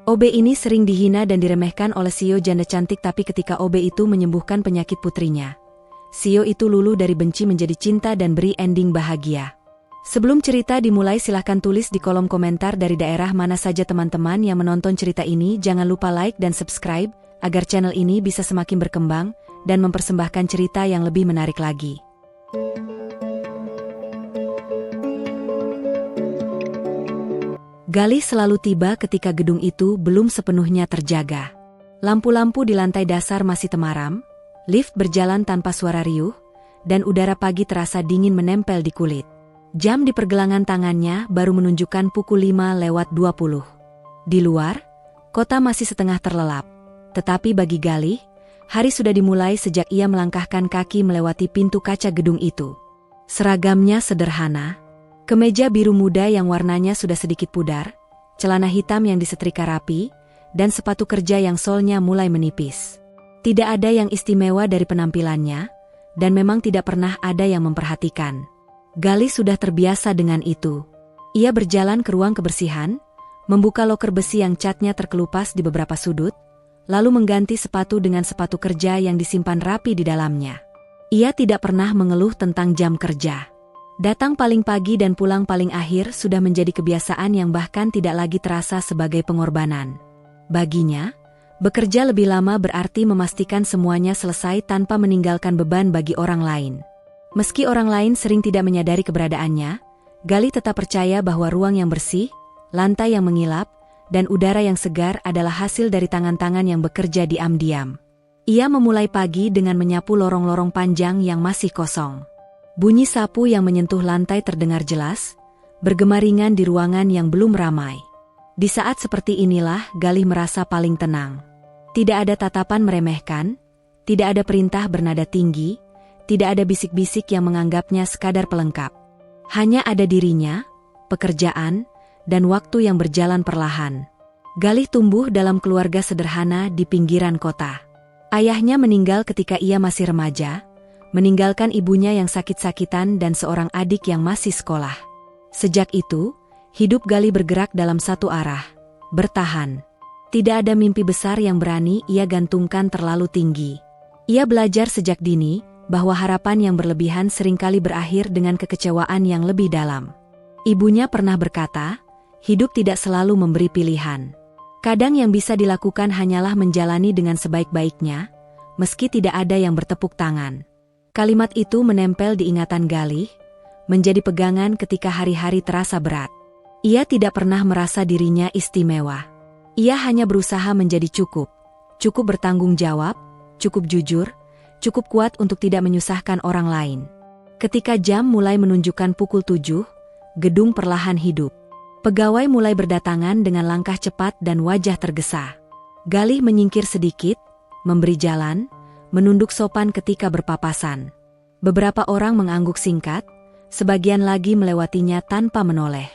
OB ini sering dihina dan diremehkan oleh Sio janda cantik, tapi ketika OB itu menyembuhkan penyakit putrinya, Sio itu luluh dari benci menjadi cinta dan beri ending bahagia. Sebelum cerita dimulai, silahkan tulis di kolom komentar dari daerah mana saja teman-teman yang menonton cerita ini. Jangan lupa like dan subscribe, agar channel ini bisa semakin berkembang dan mempersembahkan cerita yang lebih menarik lagi. Galih selalu tiba ketika gedung itu belum sepenuhnya terjaga. Lampu-lampu di lantai dasar masih temaram, lift berjalan tanpa suara riuh, dan udara pagi terasa dingin menempel di kulit. Jam di pergelangan tangannya baru menunjukkan pukul 5:20. Di luar, kota masih setengah terlelap. Tetapi bagi Galih, hari sudah dimulai sejak ia melangkahkan kaki melewati pintu kaca gedung itu. Seragamnya sederhana. Kemeja biru muda yang warnanya sudah sedikit pudar, celana hitam yang disetrika rapi, dan sepatu kerja yang solnya mulai menipis. Tidak ada yang istimewa dari penampilannya, dan memang tidak pernah ada yang memperhatikan. Galih sudah terbiasa dengan itu. Ia berjalan ke ruang kebersihan, membuka loker besi yang catnya terkelupas di beberapa sudut, lalu mengganti sepatu dengan sepatu kerja yang disimpan rapi di dalamnya. Ia tidak pernah mengeluh tentang jam kerja. Datang paling pagi dan pulang paling akhir sudah menjadi kebiasaan yang bahkan tidak lagi terasa sebagai pengorbanan. Baginya, bekerja lebih lama berarti memastikan semuanya selesai tanpa meninggalkan beban bagi orang lain. Meski orang lain sering tidak menyadari keberadaannya, Galih tetap percaya bahwa ruang yang bersih, lantai yang mengilap, dan udara yang segar adalah hasil dari tangan-tangan yang bekerja diam-diam. Ia memulai pagi dengan menyapu lorong-lorong panjang yang masih kosong. Bunyi sapu yang menyentuh lantai terdengar jelas, bergema ringan di ruangan yang belum ramai. Di saat seperti inilah Galih merasa paling tenang. Tidak ada tatapan meremehkan, tidak ada perintah bernada tinggi, tidak ada bisik-bisik yang menganggapnya sekadar pelengkap. Hanya ada dirinya, pekerjaan, dan waktu yang berjalan perlahan. Galih tumbuh dalam keluarga sederhana di pinggiran kota. Ayahnya meninggal ketika ia masih remaja, meninggalkan ibunya yang sakit-sakitan dan seorang adik yang masih sekolah. Sejak itu, hidup Galih bergerak dalam satu arah, bertahan. Tidak ada mimpi besar yang berani ia gantungkan terlalu tinggi. Ia belajar sejak dini bahwa harapan yang berlebihan seringkali berakhir dengan kekecewaan yang lebih dalam. Ibunya pernah berkata, hidup tidak selalu memberi pilihan. Kadang yang bisa dilakukan hanyalah menjalani dengan sebaik-baiknya, meski tidak ada yang bertepuk tangan. Kalimat itu menempel di ingatan Galih, menjadi pegangan ketika hari-hari terasa berat. Ia tidak pernah merasa dirinya istimewa. Ia hanya berusaha menjadi cukup bertanggung jawab, cukup jujur, cukup kuat untuk tidak menyusahkan orang lain. Ketika jam mulai menunjukkan pukul 7, gedung perlahan hidup. Pegawai mulai berdatangan dengan langkah cepat dan wajah tergesa. Galih menyingkir sedikit, memberi jalan, menunduk sopan ketika berpapasan. Beberapa orang mengangguk singkat, sebagian lagi melewatinya tanpa menoleh.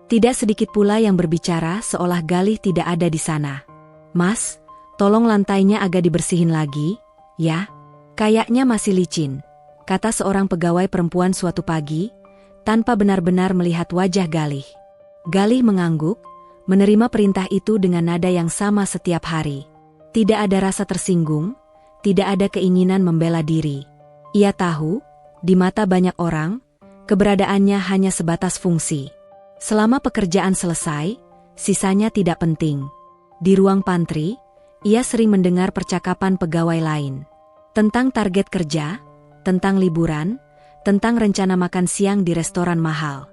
Tidak sedikit pula yang berbicara seolah Galih tidak ada di sana. "Mas, tolong lantainya agak dibersihin lagi, ya? Kayaknya masih licin," kata seorang pegawai perempuan suatu pagi, tanpa benar-benar melihat wajah Galih. Galih mengangguk, menerima perintah itu dengan nada yang sama setiap hari. Tidak ada rasa tersinggung, tidak ada keinginan membela diri. Ia tahu, di mata banyak orang, keberadaannya hanya sebatas fungsi. Selama pekerjaan selesai, sisanya tidak penting. Di ruang pantry, ia sering mendengar percakapan pegawai lain. Tentang target kerja, tentang liburan, tentang rencana makan siang di restoran mahal.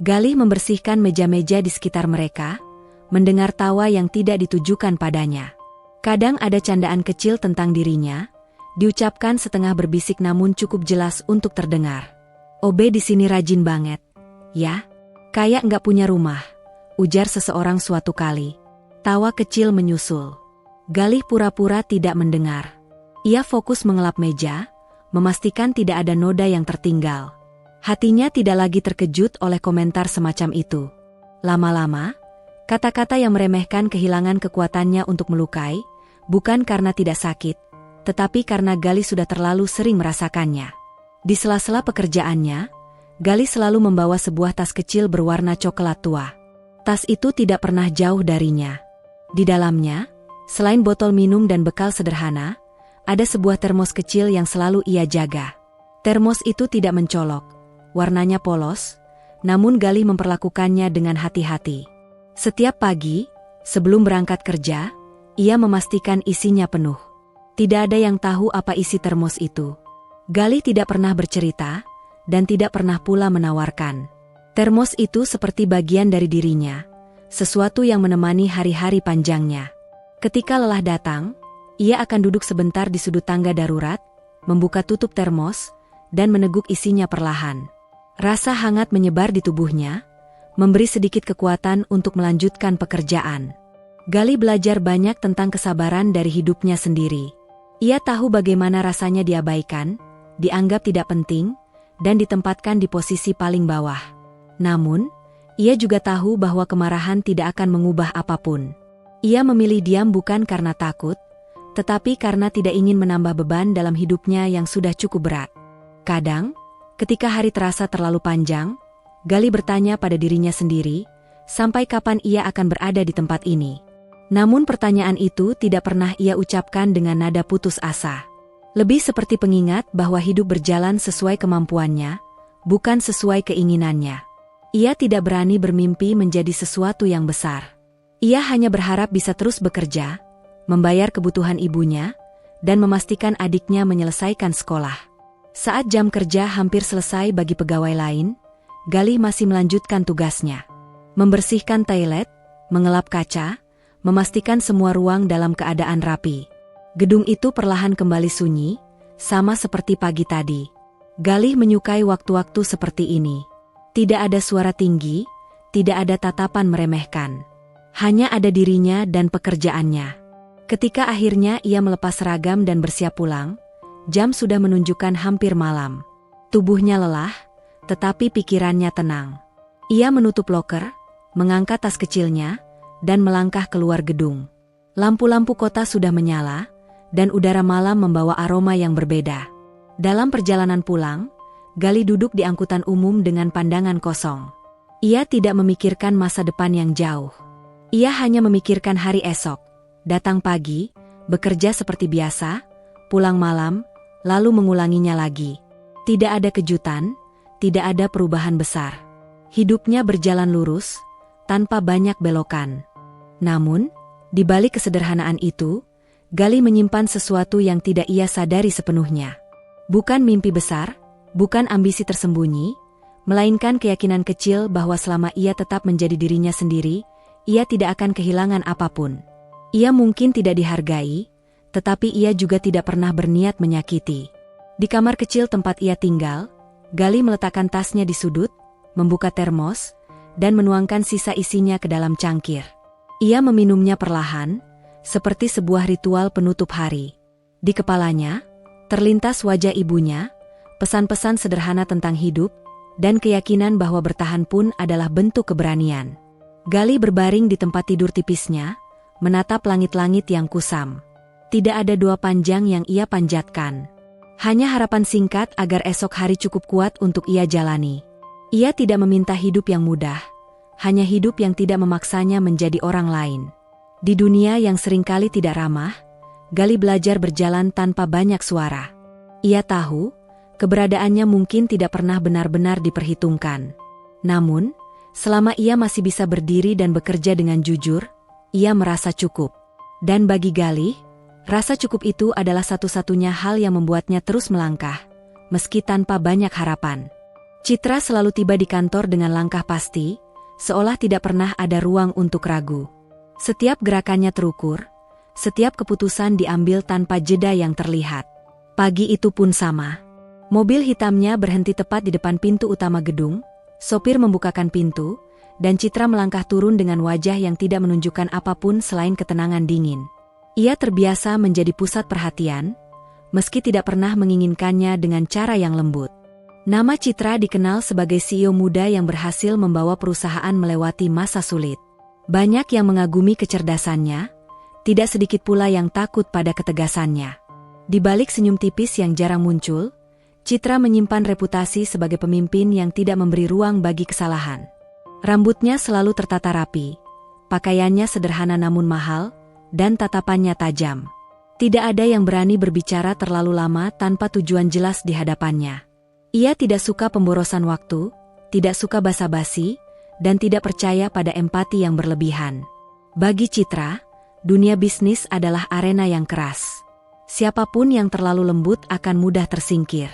Galih membersihkan meja-meja di sekitar mereka, mendengar tawa yang tidak ditujukan padanya. Kadang ada candaan kecil tentang dirinya, diucapkan setengah berbisik namun cukup jelas untuk terdengar. "OB di sini rajin banget, ya? Kayak nggak punya rumah," ujar seseorang suatu kali. Tawa kecil menyusul. Galih pura-pura tidak mendengar. Ia fokus mengelap meja, memastikan tidak ada noda yang tertinggal. Hatinya tidak lagi terkejut oleh komentar semacam itu. Lama-lama, kata-kata yang meremehkan kehilangan kekuatannya untuk melukai, bukan karena tidak sakit, tetapi karena Galih sudah terlalu sering merasakannya. Di sela-sela pekerjaannya, Galih selalu membawa sebuah tas kecil berwarna coklat tua. Tas itu tidak pernah jauh darinya. Di dalamnya, selain botol minum dan bekal sederhana, ada sebuah termos kecil yang selalu ia jaga. Termos itu tidak mencolok, warnanya polos, namun Galih memperlakukannya dengan hati-hati. Setiap pagi, sebelum berangkat kerja, ia memastikan isinya penuh. Tidak ada yang tahu apa isi termos itu. Galih tidak pernah bercerita, dan tidak pernah pula menawarkan. Termos itu seperti bagian dari dirinya, sesuatu yang menemani hari-hari panjangnya. Ketika lelah datang, ia akan duduk sebentar di sudut tangga darurat, membuka tutup termos, dan meneguk isinya perlahan. Rasa hangat menyebar di tubuhnya, memberi sedikit kekuatan untuk melanjutkan pekerjaan. Galih belajar banyak tentang kesabaran dari hidupnya sendiri. Ia tahu bagaimana rasanya diabaikan, dianggap tidak penting, dan ditempatkan di posisi paling bawah. Namun, ia juga tahu bahwa kemarahan tidak akan mengubah apapun. Ia memilih diam bukan karena takut, tetapi karena tidak ingin menambah beban dalam hidupnya yang sudah cukup berat. Kadang, ketika hari terasa terlalu panjang, Galih bertanya pada dirinya sendiri, sampai kapan ia akan berada di tempat ini. Namun pertanyaan itu tidak pernah ia ucapkan dengan nada putus asa. Lebih seperti pengingat bahwa hidup berjalan sesuai kemampuannya, bukan sesuai keinginannya. Ia tidak berani bermimpi menjadi sesuatu yang besar. Ia hanya berharap bisa terus bekerja, membayar kebutuhan ibunya, dan memastikan adiknya menyelesaikan sekolah. Saat jam kerja hampir selesai bagi pegawai lain, Galih masih melanjutkan tugasnya. Membersihkan toilet, mengelap kaca, memastikan semua ruang dalam keadaan rapi. Gedung itu perlahan kembali sunyi, sama seperti pagi tadi. Galih menyukai waktu-waktu seperti ini. Tidak ada suara tinggi, tidak ada tatapan meremehkan. Hanya ada dirinya dan pekerjaannya. Ketika akhirnya ia melepas seragam dan bersiap pulang, jam sudah menunjukkan hampir malam. Tubuhnya lelah, tetapi pikirannya tenang. Ia menutup loker, mengangkat tas kecilnya, dan melangkah keluar gedung. Lampu-lampu kota sudah menyala, dan udara malam membawa aroma yang berbeda. Dalam perjalanan pulang, Galih duduk di angkutan umum dengan pandangan kosong. Ia tidak memikirkan masa depan yang jauh. Ia hanya memikirkan hari esok. Datang pagi, bekerja seperti biasa, pulang malam, lalu mengulanginya lagi. Tidak ada kejutan, tidak ada perubahan besar. Hidupnya berjalan lurus, tanpa banyak belokan. Namun, di balik kesederhanaan itu, Galih menyimpan sesuatu yang tidak ia sadari sepenuhnya. Bukan mimpi besar, bukan ambisi tersembunyi, melainkan keyakinan kecil bahwa selama ia tetap menjadi dirinya sendiri, ia tidak akan kehilangan apapun. Ia mungkin tidak dihargai, tetapi ia juga tidak pernah berniat menyakiti. Di kamar kecil tempat ia tinggal, Galih meletakkan tasnya di sudut, membuka termos, dan menuangkan sisa isinya ke dalam cangkir. Ia meminumnya perlahan, seperti sebuah ritual penutup hari. Di kepalanya, terlintas wajah ibunya, pesan-pesan sederhana tentang hidup, dan keyakinan bahwa bertahan pun adalah bentuk keberanian. Galih berbaring di tempat tidur tipisnya, menatap langit-langit yang kusam. Tidak ada doa panjang yang ia panjatkan. Hanya harapan singkat agar esok hari cukup kuat untuk ia jalani. Ia tidak meminta hidup yang mudah, hanya hidup yang tidak memaksanya menjadi orang lain. Di dunia yang seringkali tidak ramah, Galih belajar berjalan tanpa banyak suara. Ia tahu, keberadaannya mungkin tidak pernah benar-benar diperhitungkan. Namun, selama ia masih bisa berdiri dan bekerja dengan jujur, ia merasa cukup. Dan bagi Galih, rasa cukup itu adalah satu-satunya hal yang membuatnya terus melangkah, meski tanpa banyak harapan. Citra selalu tiba di kantor dengan langkah pasti, seolah tidak pernah ada ruang untuk ragu. Setiap gerakannya terukur, setiap keputusan diambil tanpa jeda yang terlihat. Pagi itu pun sama. Mobil hitamnya berhenti tepat di depan pintu utama gedung, sopir membukakan pintu, dan Citra melangkah turun dengan wajah yang tidak menunjukkan apapun selain ketenangan dingin. Ia terbiasa menjadi pusat perhatian, meski tidak pernah menginginkannya dengan cara yang lembut. Nama Citra dikenal sebagai CEO muda yang berhasil membawa perusahaan melewati masa sulit. Banyak yang mengagumi kecerdasannya, tidak sedikit pula yang takut pada ketegasannya. Di balik senyum tipis yang jarang muncul, Citra menyimpan reputasi sebagai pemimpin yang tidak memberi ruang bagi kesalahan. Rambutnya selalu tertata rapi, pakaiannya sederhana namun mahal, dan tatapannya tajam. Tidak ada yang berani berbicara terlalu lama tanpa tujuan jelas di hadapannya. Ia tidak suka pemborosan waktu, tidak suka basa-basi, dan tidak percaya pada empati yang berlebihan. Bagi Citra, dunia bisnis adalah arena yang keras. Siapapun yang terlalu lembut akan mudah tersingkir.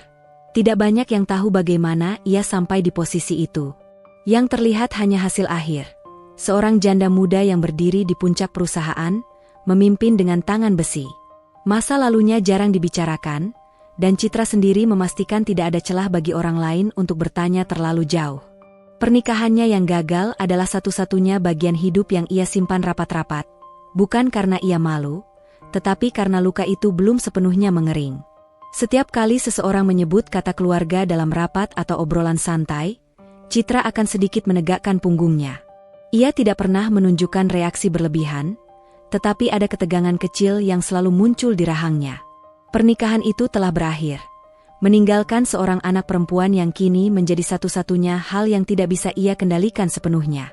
Tidak banyak yang tahu bagaimana ia sampai di posisi itu. Yang terlihat hanya hasil akhir. Seorang janda muda yang berdiri di puncak perusahaan, memimpin dengan tangan besi. Masa lalunya jarang dibicarakan, dan Citra sendiri memastikan tidak ada celah bagi orang lain untuk bertanya terlalu jauh. Pernikahannya yang gagal adalah satu-satunya bagian hidup yang ia simpan rapat-rapat, bukan karena ia malu, tetapi karena luka itu belum sepenuhnya mengering. Setiap kali seseorang menyebut kata keluarga dalam rapat atau obrolan santai, Citra akan sedikit menegakkan punggungnya. Ia tidak pernah menunjukkan reaksi berlebihan, tetapi ada ketegangan kecil yang selalu muncul di rahangnya. Pernikahan itu telah berakhir, meninggalkan seorang anak perempuan yang kini menjadi satu-satunya hal yang tidak bisa ia kendalikan sepenuhnya.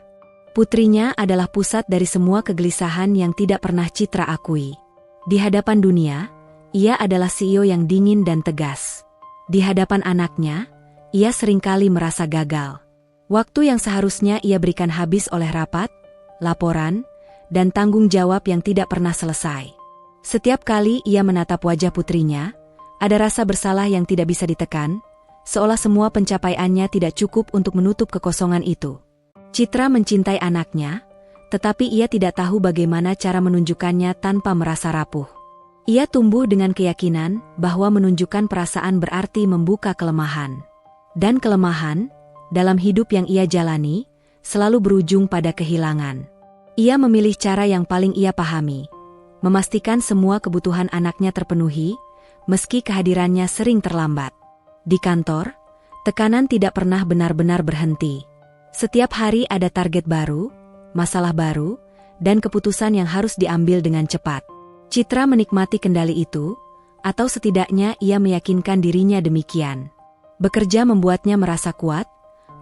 Putrinya adalah pusat dari semua kegelisahan yang tidak pernah Citra akui. Di hadapan dunia, ia adalah CEO yang dingin dan tegas. Di hadapan anaknya, ia seringkali merasa gagal. Waktu yang seharusnya ia berikan habis oleh rapat, laporan, dan tanggung jawab yang tidak pernah selesai. Setiap kali ia menatap wajah putrinya, ada rasa bersalah yang tidak bisa ditekan, seolah semua pencapaiannya tidak cukup untuk menutup kekosongan itu. Citra mencintai anaknya, tetapi ia tidak tahu bagaimana cara menunjukkannya tanpa merasa rapuh. Ia tumbuh dengan keyakinan bahwa menunjukkan perasaan berarti membuka kelemahan. Dan kelemahan, dalam hidup yang ia jalani, selalu berujung pada kehilangan. Ia memilih cara yang paling ia pahami, memastikan semua kebutuhan anaknya terpenuhi, meski kehadirannya sering terlambat. Di kantor, tekanan tidak pernah benar-benar berhenti. Setiap hari ada target baru, masalah baru, dan keputusan yang harus diambil dengan cepat. Citra menikmati kendali itu, atau setidaknya ia meyakinkan dirinya demikian. Bekerja membuatnya merasa kuat,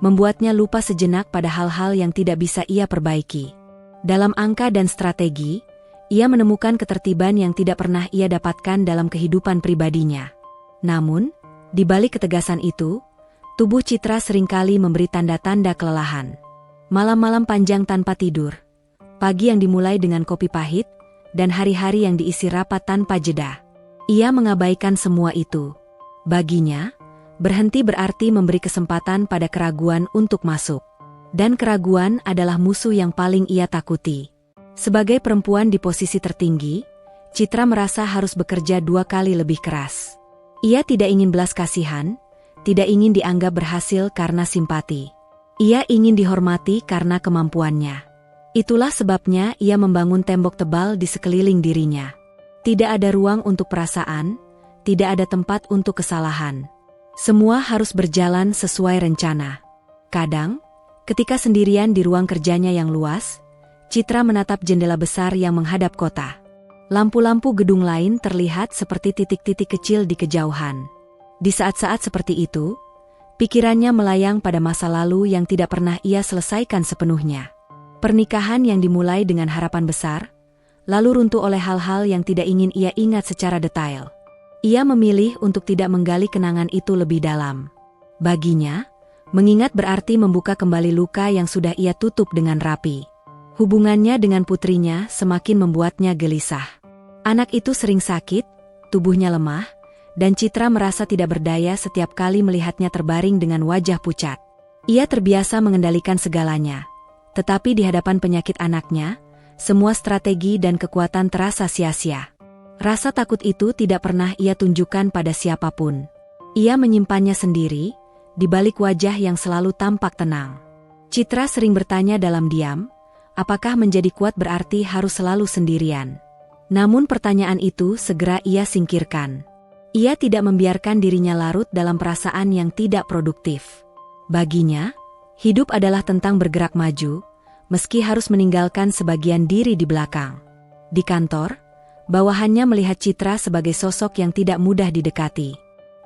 membuatnya lupa sejenak pada hal-hal yang tidak bisa ia perbaiki. Dalam angka dan strategi, ia menemukan ketertiban yang tidak pernah ia dapatkan dalam kehidupan pribadinya. Namun, di balik ketegasan itu, tubuh Citra seringkali memberi tanda-tanda kelelahan. Malam-malam panjang tanpa tidur, pagi yang dimulai dengan kopi pahit, dan hari-hari yang diisi rapat tanpa jeda. Ia mengabaikan semua itu. Baginya, berhenti berarti memberi kesempatan pada keraguan untuk masuk. Dan keraguan adalah musuh yang paling ia takuti. Sebagai perempuan di posisi tertinggi, Citra merasa harus bekerja 2 kali lebih keras. Ia tidak ingin belas kasihan, tidak ingin dianggap berhasil karena simpati. Ia ingin dihormati karena kemampuannya. Itulah sebabnya ia membangun tembok tebal di sekeliling dirinya. Tidak ada ruang untuk perasaan, tidak ada tempat untuk kesalahan. Semua harus berjalan sesuai rencana. Kadang, ketika sendirian di ruang kerjanya yang luas, Citra menatap jendela besar yang menghadap kota. Lampu-lampu gedung lain terlihat seperti titik-titik kecil di kejauhan. Di saat-saat seperti itu, pikirannya melayang pada masa lalu yang tidak pernah ia selesaikan sepenuhnya. Pernikahan yang dimulai dengan harapan besar, lalu runtuh oleh hal-hal yang tidak ingin ia ingat secara detail. Ia memilih untuk tidak menggali kenangan itu lebih dalam. Baginya, mengingat berarti membuka kembali luka yang sudah ia tutup dengan rapi. Hubungannya dengan putrinya semakin membuatnya gelisah. Anak itu sering sakit, tubuhnya lemah, dan Citra merasa tidak berdaya setiap kali melihatnya terbaring dengan wajah pucat. Ia terbiasa mengendalikan segalanya, tetapi di hadapan penyakit anaknya, semua strategi dan kekuatan terasa sia-sia. Rasa takut itu tidak pernah ia tunjukkan pada siapapun. Ia menyimpannya sendiri, di balik wajah yang selalu tampak tenang. Citra sering bertanya dalam diam, apakah menjadi kuat berarti harus selalu sendirian? Namun pertanyaan itu segera ia singkirkan. Ia tidak membiarkan dirinya larut dalam perasaan yang tidak produktif. Baginya, hidup adalah tentang bergerak maju, meski harus meninggalkan sebagian diri di belakang. Di kantor, bawahannya melihat Citra sebagai sosok yang tidak mudah didekati.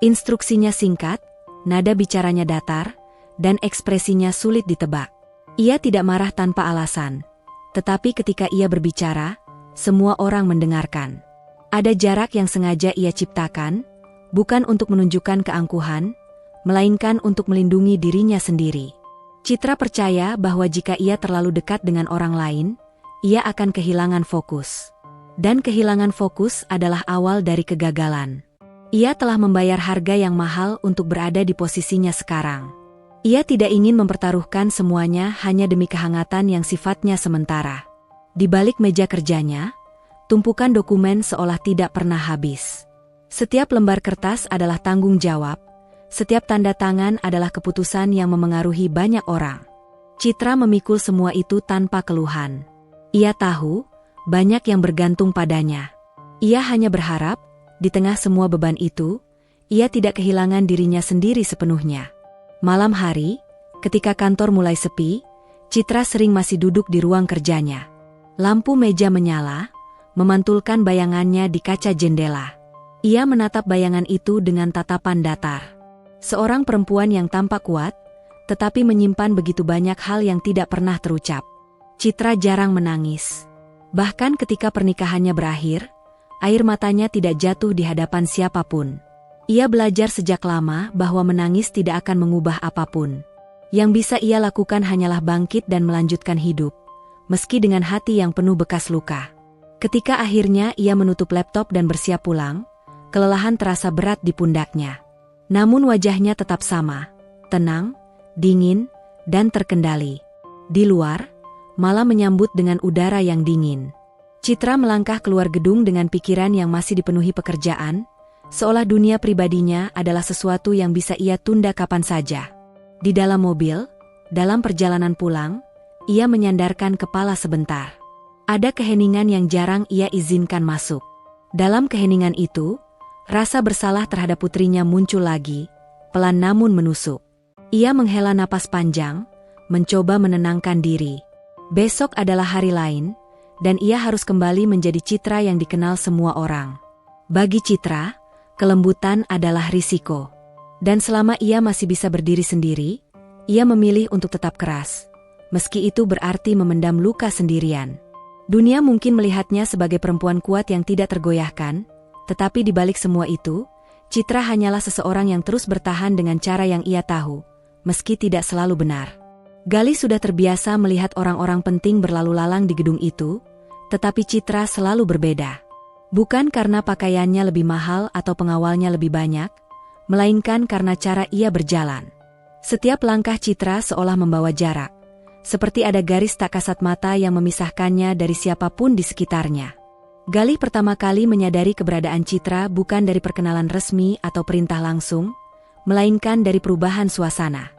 Instruksinya singkat, nada bicaranya datar, dan ekspresinya sulit ditebak. Ia tidak marah tanpa alasan, Tetapi ketika ia berbicara, semua orang mendengarkan. Ada jarak yang sengaja ia ciptakan, bukan untuk menunjukkan keangkuhan, melainkan untuk melindungi dirinya sendiri. Citra percaya bahwa jika ia terlalu dekat dengan orang lain, ia akan kehilangan fokus. Dan kehilangan fokus adalah awal dari kegagalan. Ia telah membayar harga yang mahal untuk berada di posisinya sekarang. Ia tidak ingin mempertaruhkan semuanya hanya demi kehangatan yang sifatnya sementara. Di balik meja kerjanya, tumpukan dokumen seolah tidak pernah habis. Setiap lembar kertas adalah tanggung jawab, setiap tanda tangan adalah keputusan yang memengaruhi banyak orang. Citra memikul semua itu tanpa keluhan. Ia tahu, banyak yang bergantung padanya. Ia hanya berharap, di tengah semua beban itu, ia tidak kehilangan dirinya sendiri sepenuhnya. Malam hari, ketika kantor mulai sepi, Citra sering masih duduk di ruang kerjanya. Lampu meja menyala, memantulkan bayangannya di kaca jendela. Ia menatap bayangan itu dengan tatapan datar. Seorang perempuan yang tampak kuat, tetapi menyimpan begitu banyak hal yang tidak pernah terucap. Citra jarang menangis. Bahkan ketika pernikahannya berakhir, air matanya tidak jatuh di hadapan siapapun. Ia belajar sejak lama bahwa menangis tidak akan mengubah apapun. Yang bisa ia lakukan hanyalah bangkit dan melanjutkan hidup, meski dengan hati yang penuh bekas luka. Ketika akhirnya ia menutup laptop dan bersiap pulang, kelelahan terasa berat di pundaknya. Namun wajahnya tetap sama, tenang, dingin, dan terkendali. Di luar, malam menyambut dengan udara yang dingin. Citra melangkah keluar gedung dengan pikiran yang masih dipenuhi pekerjaan, seolah dunia pribadinya adalah sesuatu yang bisa ia tunda kapan saja. Di dalam mobil, dalam perjalanan pulang, ia menyandarkan kepala sebentar. Ada keheningan yang jarang ia izinkan masuk. Dalam keheningan itu, rasa bersalah terhadap putrinya muncul lagi, pelan namun menusuk. Ia menghela napas panjang, mencoba menenangkan diri. Besok adalah hari lain, dan ia harus kembali menjadi Citra yang dikenal semua orang. Bagi Citra, kelembutan adalah risiko. Dan selama ia masih bisa berdiri sendiri, ia memilih untuk tetap keras. Meski itu berarti memendam luka sendirian. Dunia mungkin melihatnya sebagai perempuan kuat yang tidak tergoyahkan, tetapi di balik semua itu, Citra hanyalah seseorang yang terus bertahan dengan cara yang ia tahu, meski tidak selalu benar. Galih sudah terbiasa melihat orang-orang penting berlalu lalang di gedung itu, tetapi Citra selalu berbeda. Bukan karena pakaiannya lebih mahal atau pengawalnya lebih banyak, melainkan karena cara ia berjalan. Setiap langkah Citra seolah membawa jarak, seperti ada garis tak kasat mata yang memisahkannya dari siapapun di sekitarnya. Galih pertama kali menyadari keberadaan Citra bukan dari perkenalan resmi atau perintah langsung, melainkan dari perubahan suasana.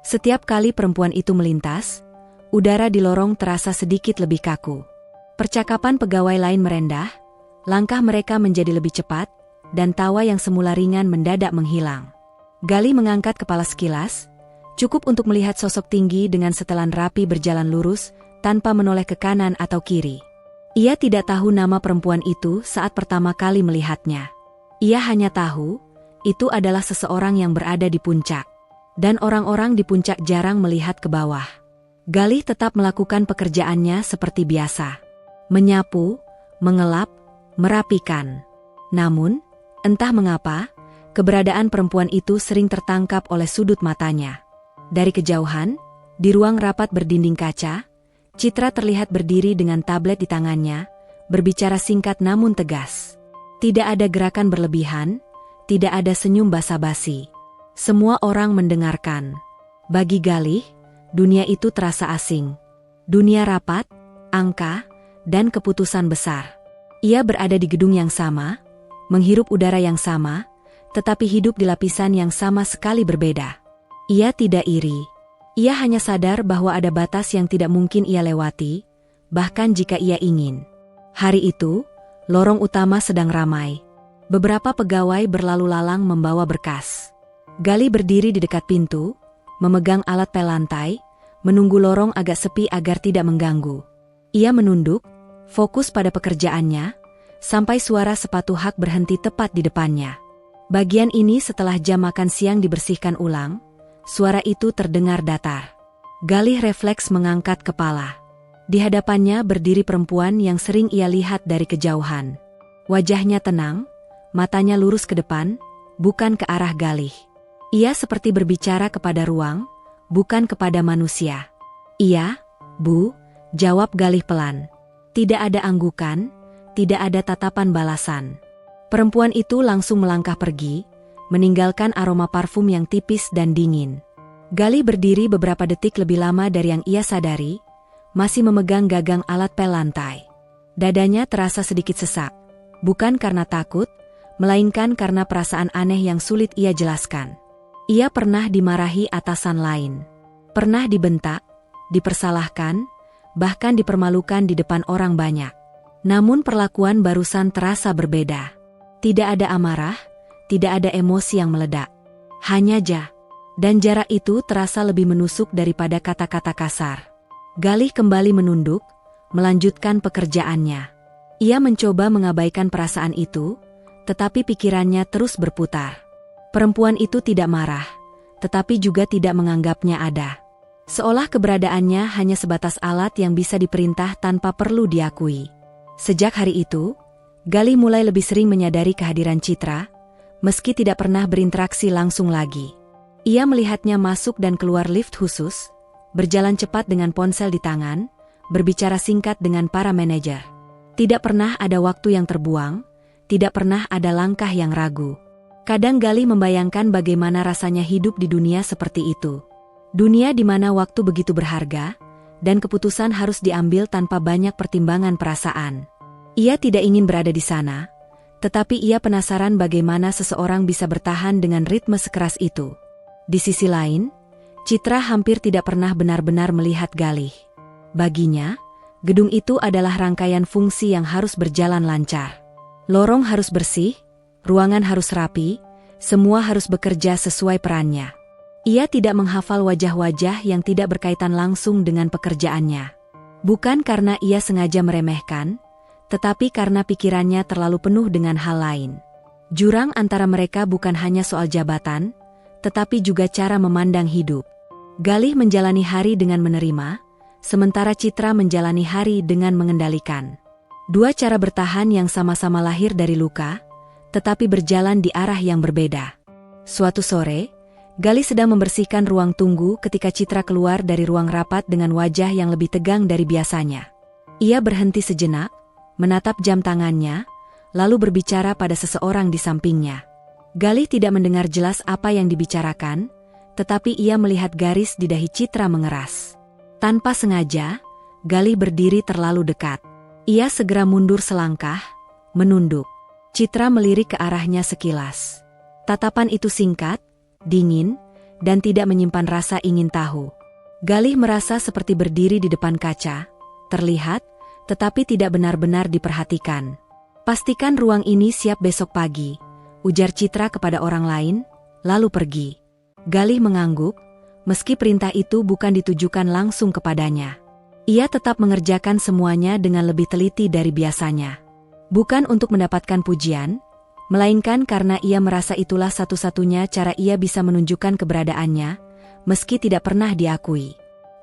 Setiap kali perempuan itu melintas, udara di lorong terasa sedikit lebih kaku. Percakapan pegawai lain merendah, langkah mereka menjadi lebih cepat, dan tawa yang semula ringan mendadak menghilang. Galih mengangkat kepala sekilas, cukup untuk melihat sosok tinggi dengan setelan rapi berjalan lurus, tanpa menoleh ke kanan atau kiri. Ia tidak tahu nama perempuan itu saat pertama kali melihatnya. Ia hanya tahu, itu adalah seseorang yang berada di puncak. Dan orang-orang di puncak jarang melihat ke bawah. Galih tetap melakukan pekerjaannya seperti biasa. Menyapu, mengelap, merapikan. Namun, entah mengapa, keberadaan perempuan itu sering tertangkap oleh sudut matanya. Dari kejauhan, di ruang rapat berdinding kaca, Citra terlihat berdiri dengan tablet di tangannya, berbicara singkat namun tegas. Tidak ada gerakan berlebihan, tidak ada senyum basa-basi. Semua orang mendengarkan. Bagi Galih, dunia itu terasa asing. Dunia rapat, angka, dan keputusan besar. Ia berada di gedung yang sama, menghirup udara yang sama, tetapi hidup di lapisan yang sama sekali berbeda. Ia tidak iri. Ia hanya sadar bahwa ada batas yang tidak mungkin ia lewati, bahkan jika ia ingin. Hari itu, lorong utama sedang ramai. Beberapa pegawai berlalu lalang membawa berkas. Galih berdiri di dekat pintu, memegang alat pel lantai, menunggu lorong agak sepi agar tidak mengganggu. Ia menunduk, fokus pada pekerjaannya, sampai suara sepatu hak berhenti tepat di depannya. Bagian ini setelah jam makan siang dibersihkan ulang, suara itu terdengar datar. Galih refleks mengangkat kepala. Di hadapannya berdiri perempuan yang sering ia lihat dari kejauhan. Wajahnya tenang, matanya lurus ke depan, bukan ke arah Galih. Ia seperti berbicara kepada ruang, bukan kepada manusia. "Iya, Bu," jawab Galih pelan. Tidak ada anggukan, tidak ada tatapan balasan. Perempuan itu langsung melangkah pergi, meninggalkan aroma parfum yang tipis dan dingin. Galih berdiri beberapa detik lebih lama dari yang ia sadari, masih memegang gagang alat pel lantai. Dadanya terasa sedikit sesak, bukan karena takut, melainkan karena perasaan aneh yang sulit ia jelaskan. Ia pernah dimarahi atasan lain, pernah dibentak, dipersalahkan, bahkan dipermalukan di depan orang banyak. Namun perlakuan barusan terasa berbeda. Tidak ada amarah, tidak ada emosi yang meledak. Hanya dan jarak itu terasa lebih menusuk daripada kata-kata kasar. Galih kembali menunduk, melanjutkan pekerjaannya. Ia mencoba mengabaikan perasaan itu, tetapi pikirannya terus berputar. Perempuan itu tidak marah, tetapi juga tidak menganggapnya ada. Seolah keberadaannya hanya sebatas alat yang bisa diperintah tanpa perlu diakui. Sejak hari itu, Galih mulai lebih sering menyadari kehadiran Citra, meski tidak pernah berinteraksi langsung lagi. Ia melihatnya masuk dan keluar lift khusus, berjalan cepat dengan ponsel di tangan, berbicara singkat dengan para manajer. Tidak pernah ada waktu yang terbuang, tidak pernah ada langkah yang ragu. Kadang Galih membayangkan bagaimana rasanya hidup di dunia seperti itu. Dunia di mana waktu begitu berharga, dan keputusan harus diambil tanpa banyak pertimbangan perasaan. Ia tidak ingin berada di sana, tetapi ia penasaran bagaimana seseorang bisa bertahan dengan ritme sekeras itu. Di sisi lain, Citra hampir tidak pernah benar-benar melihat Galih. Baginya, gedung itu adalah rangkaian fungsi yang harus berjalan lancar. Lorong harus bersih, ruangan harus rapi, semua harus bekerja sesuai perannya. Ia tidak menghafal wajah-wajah yang tidak berkaitan langsung dengan pekerjaannya. Bukan karena ia sengaja meremehkan, tetapi karena pikirannya terlalu penuh dengan hal lain. Jurang antara mereka bukan hanya soal jabatan, tetapi juga cara memandang hidup. Galih menjalani hari dengan menerima, sementara Citra menjalani hari dengan mengendalikan. Dua cara bertahan yang sama-sama lahir dari luka, tetapi berjalan di arah yang berbeda. Suatu sore, Galih sedang membersihkan ruang tunggu ketika Citra keluar dari ruang rapat dengan wajah yang lebih tegang dari biasanya. Ia berhenti sejenak, menatap jam tangannya, lalu berbicara pada seseorang di sampingnya. Galih tidak mendengar jelas apa yang dibicarakan, tetapi ia melihat garis di dahi Citra mengeras. Tanpa sengaja, Galih berdiri terlalu dekat. Ia segera mundur selangkah, menunduk. Citra melirik ke arahnya sekilas. Tatapan itu singkat, dingin, dan tidak menyimpan rasa ingin tahu. Galih merasa seperti berdiri di depan kaca, terlihat, tetapi tidak benar-benar diperhatikan. "Pastikan ruang ini siap besok pagi," ujar Citra kepada orang lain, lalu pergi. Galih mengangguk, meski perintah itu bukan ditujukan langsung kepadanya. Ia tetap mengerjakan semuanya dengan lebih teliti dari biasanya. Bukan untuk mendapatkan pujian, melainkan karena ia merasa itulah satu-satunya cara ia bisa menunjukkan keberadaannya, meski tidak pernah diakui.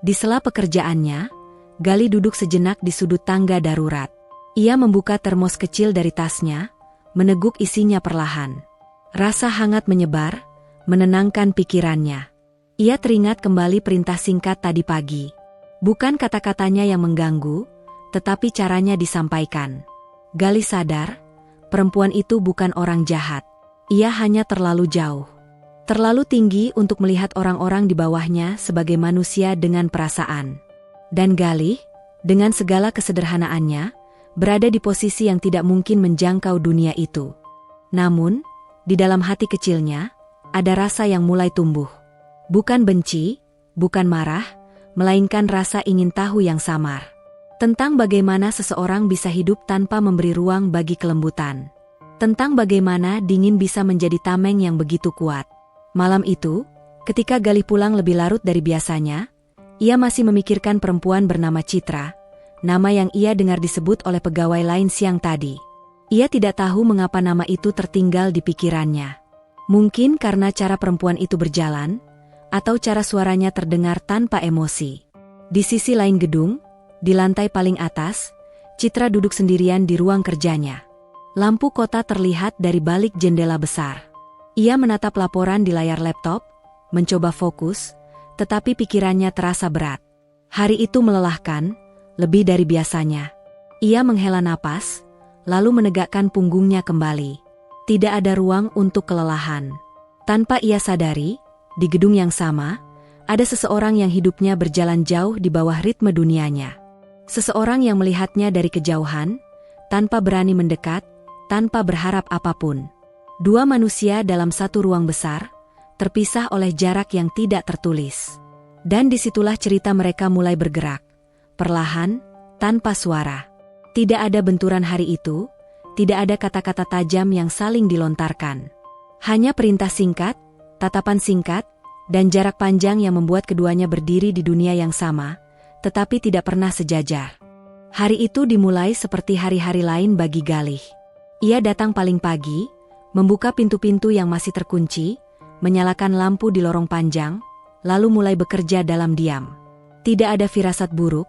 Di sela pekerjaannya, Galih duduk sejenak di sudut tangga darurat. Ia membuka termos kecil dari tasnya, meneguk isinya perlahan. Rasa hangat menyebar, menenangkan pikirannya. Ia teringat kembali perintah singkat tadi pagi. Bukan kata-katanya yang mengganggu, tetapi caranya disampaikan. Galih sadar, perempuan itu bukan orang jahat. Ia hanya terlalu jauh. Terlalu tinggi untuk melihat orang-orang di bawahnya sebagai manusia dengan perasaan. Dan Galih, dengan segala kesederhanaannya, berada di posisi yang tidak mungkin menjangkau dunia itu. Namun, di dalam hati kecilnya, ada rasa yang mulai tumbuh. Bukan benci, bukan marah, melainkan rasa ingin tahu yang samar. Tentang bagaimana seseorang bisa hidup tanpa memberi ruang bagi kelembutan. Tentang bagaimana dingin bisa menjadi tameng yang begitu kuat. Malam itu, ketika Galih pulang lebih larut dari biasanya, ia masih memikirkan perempuan bernama Citra, nama yang ia dengar disebut oleh pegawai lain siang tadi. Ia tidak tahu mengapa nama itu tertinggal di pikirannya. Mungkin karena cara perempuan itu berjalan, atau cara suaranya terdengar tanpa emosi. Di sisi lain gedung, Di lantai paling atas, Citra duduk sendirian di ruang kerjanya. Lampu kota terlihat dari balik jendela besar. Ia menatap laporan di layar laptop, mencoba fokus, tetapi pikirannya terasa berat. Hari itu melelahkan, lebih dari biasanya. Ia menghela napas, lalu menegakkan punggungnya kembali. Tidak ada ruang untuk kelelahan. Tanpa ia sadari, di gedung yang sama, ada seseorang yang hidupnya berjalan jauh di bawah ritme dunianya. Seseorang yang melihatnya dari kejauhan, tanpa berani mendekat, tanpa berharap apapun. Dua manusia dalam satu ruang besar, terpisah oleh jarak yang tidak tertulis. Dan disitulah cerita mereka mulai bergerak, perlahan, tanpa suara. Tidak ada benturan hari itu, tidak ada kata-kata tajam yang saling dilontarkan. Hanya perintah singkat, tatapan singkat, dan jarak panjang yang membuat keduanya berdiri di dunia yang sama, tetapi tidak pernah sejajar. Hari itu dimulai seperti hari-hari lain bagi Galih. Ia datang paling pagi, membuka pintu-pintu yang masih terkunci, menyalakan lampu di lorong panjang, lalu mulai bekerja dalam diam. Tidak ada firasat buruk,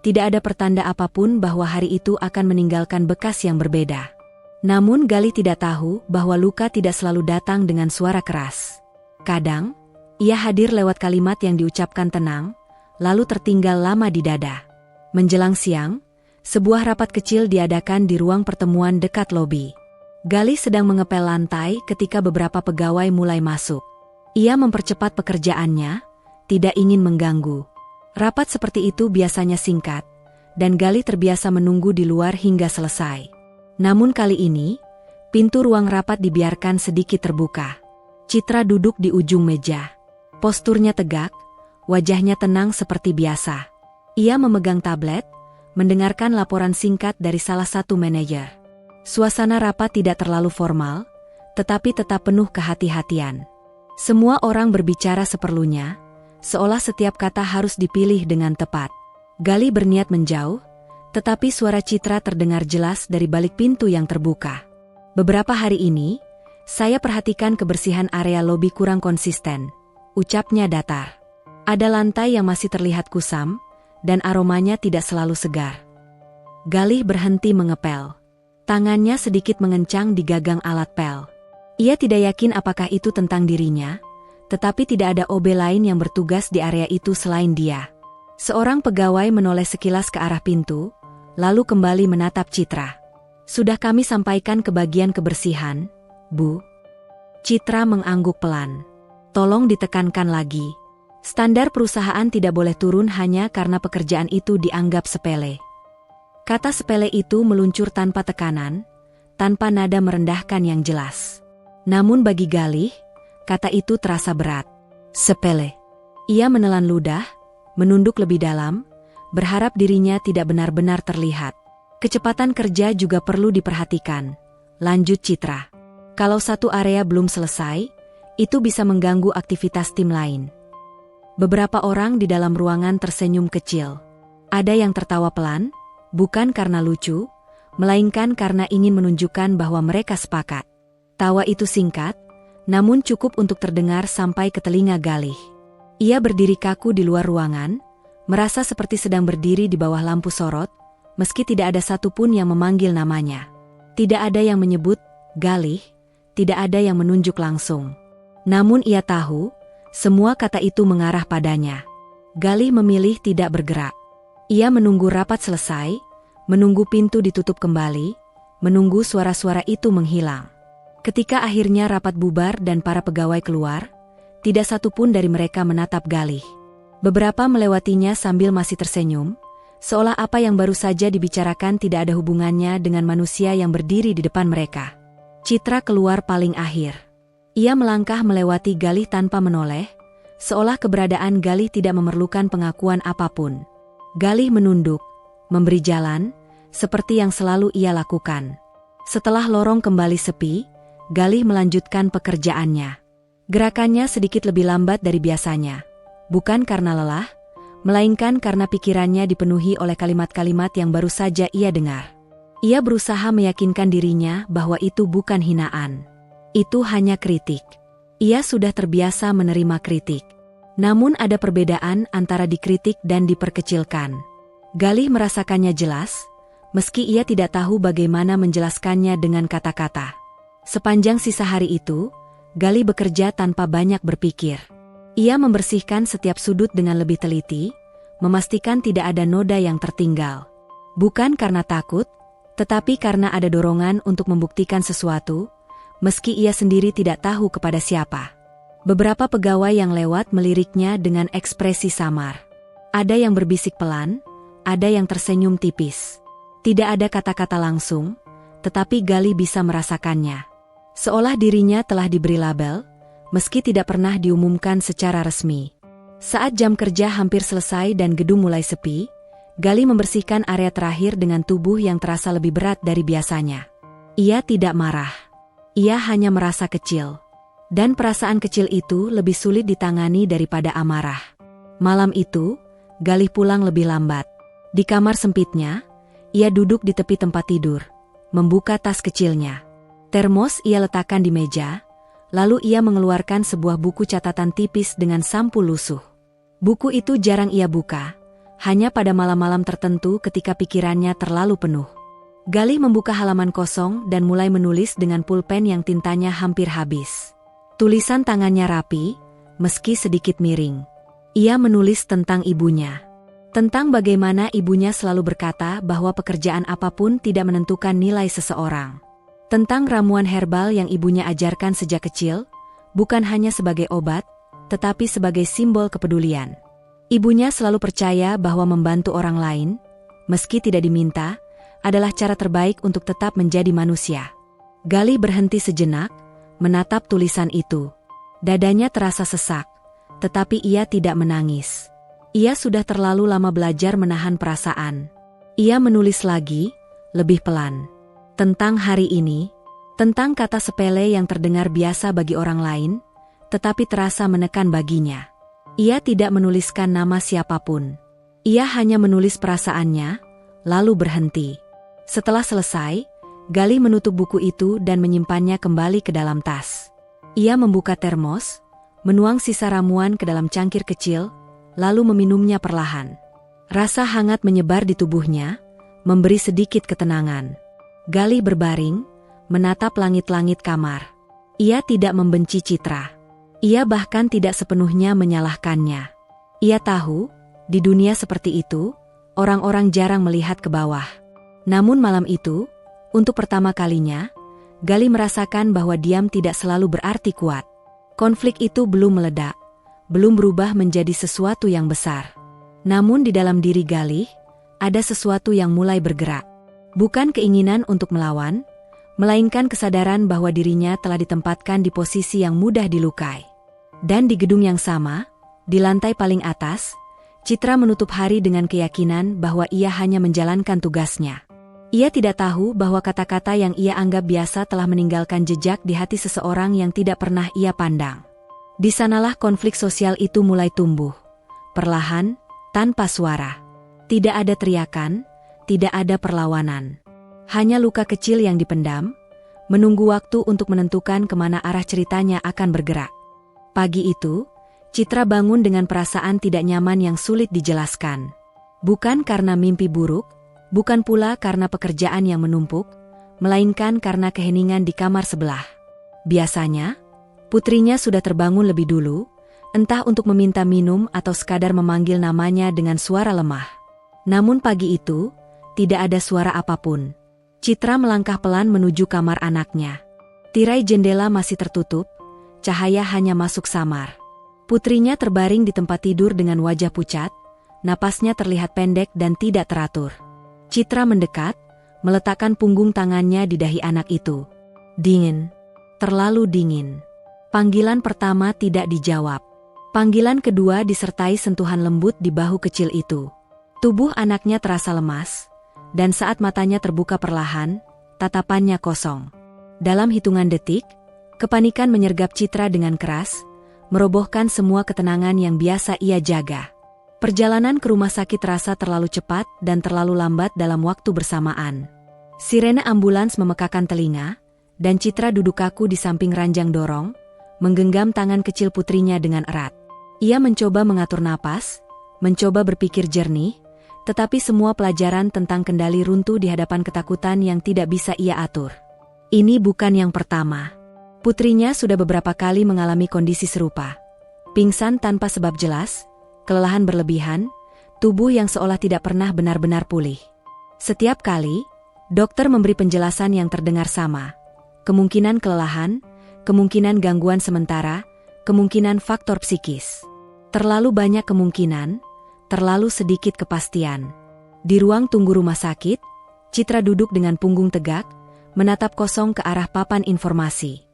tidak ada pertanda apapun bahwa hari itu akan meninggalkan bekas yang berbeda. Namun Galih tidak tahu bahwa luka tidak selalu datang dengan suara keras. Kadang, ia hadir lewat kalimat yang diucapkan tenang, lalu tertinggal lama di dada. Menjelang siang, sebuah rapat kecil diadakan di ruang pertemuan dekat lobi. Galih sedang mengepel lantai ketika beberapa pegawai mulai masuk. Ia mempercepat pekerjaannya, tidak ingin mengganggu. Rapat seperti itu biasanya singkat, dan Galih terbiasa menunggu di luar hingga selesai. Namun kali ini, pintu ruang rapat dibiarkan sedikit terbuka. Citra duduk di ujung meja. Posturnya tegak, wajahnya tenang seperti biasa. Ia memegang tablet, mendengarkan laporan singkat dari salah satu manajer. Suasana rapat tidak terlalu formal, tetapi tetap penuh kehati-hatian. Semua orang berbicara seperlunya, seolah setiap kata harus dipilih dengan tepat. Galih berniat menjauh, tetapi suara Citra terdengar jelas dari balik pintu yang terbuka. Beberapa hari ini, saya perhatikan kebersihan area lobi kurang konsisten, ucapnya datar. Ada lantai yang masih terlihat kusam, dan aromanya tidak selalu segar. Galih berhenti mengepel. Tangannya sedikit mengencang di gagang alat pel. Ia tidak yakin apakah itu tentang dirinya, tetapi tidak ada OB lain yang bertugas di area itu selain dia. Seorang pegawai menoleh sekilas ke arah pintu, lalu kembali menatap Citra. "Sudah kami sampaikan ke bagian kebersihan, Bu." Citra mengangguk pelan. "Tolong ditekankan lagi. Standar perusahaan tidak boleh turun hanya karena pekerjaan itu dianggap sepele." Kata sepele itu meluncur tanpa tekanan, tanpa nada merendahkan yang jelas. Namun bagi Galih, kata itu terasa berat. Sepele. Ia menelan ludah, menunduk lebih dalam, berharap dirinya tidak benar-benar terlihat. Kecepatan kerja juga perlu diperhatikan, lanjut Citra. Kalau satu area belum selesai, itu bisa mengganggu aktivitas tim lain. Beberapa orang di dalam ruangan tersenyum kecil. Ada yang tertawa pelan, bukan karena lucu, melainkan karena ingin menunjukkan bahwa mereka sepakat. Tawa itu singkat, namun cukup untuk terdengar sampai ke telinga Galih. Ia berdiri kaku di luar ruangan, merasa seperti sedang berdiri di bawah lampu sorot, meski tidak ada satupun yang memanggil namanya. Tidak ada yang menyebut Galih, tidak ada yang menunjuk langsung. Namun ia tahu, semua kata itu mengarah padanya. Galih memilih tidak bergerak. Ia menunggu rapat selesai, menunggu pintu ditutup kembali, menunggu suara-suara itu menghilang. Ketika akhirnya rapat bubar dan para pegawai keluar, tidak satupun dari mereka menatap Galih. Beberapa melewatinya sambil masih tersenyum, seolah apa yang baru saja dibicarakan tidak ada hubungannya dengan manusia yang berdiri di depan mereka. Citra keluar paling akhir. Ia melangkah melewati Galih tanpa menoleh, seolah keberadaan Galih tidak memerlukan pengakuan apapun. Galih menunduk, memberi jalan, seperti yang selalu ia lakukan. Setelah lorong kembali sepi, Galih melanjutkan pekerjaannya. Gerakannya sedikit lebih lambat dari biasanya, bukan karena lelah, melainkan karena pikirannya dipenuhi oleh kalimat-kalimat yang baru saja ia dengar. Ia berusaha meyakinkan dirinya bahwa itu bukan hinaan. Itu hanya kritik. Ia sudah terbiasa menerima kritik. Namun ada perbedaan antara dikritik dan diperkecilkan. Galih merasakannya jelas, meski ia tidak tahu bagaimana menjelaskannya dengan kata-kata. Sepanjang sisa hari itu, Galih bekerja tanpa banyak berpikir. Ia membersihkan setiap sudut dengan lebih teliti, memastikan tidak ada noda yang tertinggal. Bukan karena takut, tetapi karena ada dorongan untuk membuktikan sesuatu, meski ia sendiri tidak tahu kepada siapa. Beberapa pegawai yang lewat meliriknya dengan ekspresi samar. Ada yang berbisik pelan, ada yang tersenyum tipis. Tidak ada kata-kata langsung, tetapi Galih bisa merasakannya. Seolah dirinya telah diberi label, meski tidak pernah diumumkan secara resmi. Saat jam kerja hampir selesai dan gedung mulai sepi, Galih membersihkan area terakhir dengan tubuh yang terasa lebih berat dari biasanya. Ia tidak marah. Ia hanya merasa kecil. Dan perasaan kecil itu lebih sulit ditangani daripada amarah. Malam itu, Galih pulang lebih lambat. Di kamar sempitnya, ia duduk di tepi tempat tidur, membuka tas kecilnya. Termos ia letakkan di meja, lalu ia mengeluarkan sebuah buku catatan tipis dengan sampul lusuh. Buku itu jarang ia buka, hanya pada malam-malam tertentu ketika pikirannya terlalu penuh. Galih membuka halaman kosong dan mulai menulis dengan pulpen yang tintanya hampir habis. Tulisan tangannya rapi, meski sedikit miring. Ia menulis tentang ibunya. Tentang bagaimana ibunya selalu berkata bahwa pekerjaan apapun tidak menentukan nilai seseorang. Tentang ramuan herbal yang ibunya ajarkan sejak kecil, bukan hanya sebagai obat, tetapi sebagai simbol kepedulian. Ibunya selalu percaya bahwa membantu orang lain, meski tidak diminta, adalah cara terbaik untuk tetap menjadi manusia. Galih berhenti sejenak, menatap tulisan itu. Dadanya terasa sesak, tetapi ia tidak menangis. Ia sudah terlalu lama belajar menahan perasaan. Ia menulis lagi, lebih pelan. Tentang hari ini, tentang kata sepele yang terdengar biasa bagi orang lain, tetapi terasa menekan baginya. Ia tidak menuliskan nama siapapun. Ia hanya menulis perasaannya, lalu berhenti. Setelah selesai, Galih menutup buku itu dan menyimpannya kembali ke dalam tas. Ia membuka termos, menuang sisa ramuan ke dalam cangkir kecil, lalu meminumnya perlahan. Rasa hangat menyebar di tubuhnya, memberi sedikit ketenangan. Galih berbaring, menatap langit-langit kamar. Ia tidak membenci Citra. Ia bahkan tidak sepenuhnya menyalahkannya. Ia tahu, di dunia seperti itu, orang-orang jarang melihat ke bawah. Namun malam itu, untuk pertama kalinya, Galih merasakan bahwa diam tidak selalu berarti kuat. Konflik itu belum meledak, belum berubah menjadi sesuatu yang besar. Namun di dalam diri Galih, ada sesuatu yang mulai bergerak. Bukan keinginan untuk melawan, melainkan kesadaran bahwa dirinya telah ditempatkan di posisi yang mudah dilukai. Dan di gedung yang sama, di lantai paling atas, Citra menutup hari dengan keyakinan bahwa ia hanya menjalankan tugasnya. Ia tidak tahu bahwa kata-kata yang ia anggap biasa telah meninggalkan jejak di hati seseorang yang tidak pernah ia pandang. Di sanalah konflik sosial itu mulai tumbuh. Perlahan, tanpa suara. Tidak ada teriakan, tidak ada perlawanan. Hanya luka kecil yang dipendam, menunggu waktu untuk menentukan kemana arah ceritanya akan bergerak. Pagi itu, Citra bangun dengan perasaan tidak nyaman yang sulit dijelaskan. Bukan karena mimpi buruk, bukan pula karena pekerjaan yang menumpuk, melainkan karena keheningan di kamar sebelah. Biasanya, putrinya sudah terbangun lebih dulu, entah untuk meminta minum atau sekadar memanggil namanya dengan suara lemah. Namun pagi itu, tidak ada suara apapun. Citra melangkah pelan menuju kamar anaknya. Tirai jendela masih tertutup, cahaya hanya masuk samar. Putrinya terbaring di tempat tidur dengan wajah pucat, napasnya terlihat pendek dan tidak teratur. Citra mendekat, meletakkan punggung tangannya di dahi anak itu. Dingin. Terlalu dingin. Panggilan pertama tidak dijawab. Panggilan kedua disertai sentuhan lembut di bahu kecil itu. Tubuh anaknya terasa lemas, dan saat matanya terbuka perlahan, tatapannya kosong. Dalam hitungan detik, kepanikan menyergap Citra dengan keras, merobohkan semua ketenangan yang biasa ia jaga. Perjalanan ke rumah sakit terasa terlalu cepat dan terlalu lambat dalam waktu bersamaan. Sirene ambulans memekakan telinga, dan Citra duduk kaku di samping ranjang dorong, menggenggam tangan kecil putrinya dengan erat. Ia mencoba mengatur napas, mencoba berpikir jernih, Tetapi semua pelajaran tentang kendali runtuh di hadapan ketakutan yang tidak bisa ia atur. Ini bukan yang pertama. Putrinya sudah beberapa kali mengalami kondisi serupa. Pingsan tanpa sebab jelas, kelelahan berlebihan, tubuh yang seolah tidak pernah benar-benar pulih. Setiap kali, dokter memberi penjelasan yang terdengar sama. Kemungkinan kelelahan, kemungkinan gangguan sementara, kemungkinan faktor psikis. Terlalu banyak kemungkinan, terlalu sedikit kepastian. Di ruang tunggu rumah sakit, Citra duduk dengan punggung tegak, menatap kosong ke arah papan informasi.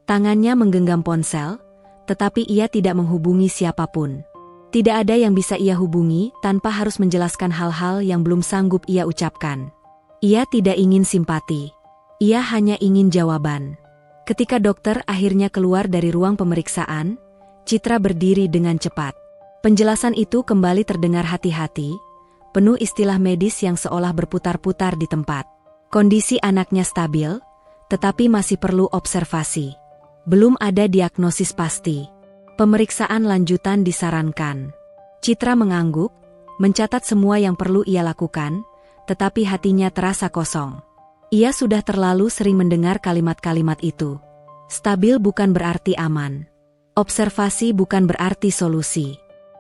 Tangannya menggenggam ponsel, tetapi ia tidak menghubungi siapapun. Tidak ada yang bisa ia hubungi tanpa harus menjelaskan hal-hal yang belum sanggup ia ucapkan. Ia tidak ingin simpati. Ia hanya ingin jawaban. Ketika dokter akhirnya keluar dari ruang pemeriksaan, Citra berdiri dengan cepat. Penjelasan itu kembali terdengar hati-hati, penuh istilah medis yang seolah berputar-putar di tempat. Kondisi anaknya stabil, tetapi masih perlu observasi. Belum ada diagnosis pasti. Pemeriksaan lanjutan disarankan. Citra mengangguk, mencatat semua yang perlu ia lakukan, tetapi hatinya terasa kosong. Ia sudah terlalu sering mendengar kalimat-kalimat itu. Stabil bukan berarti aman. Observasi bukan berarti solusi.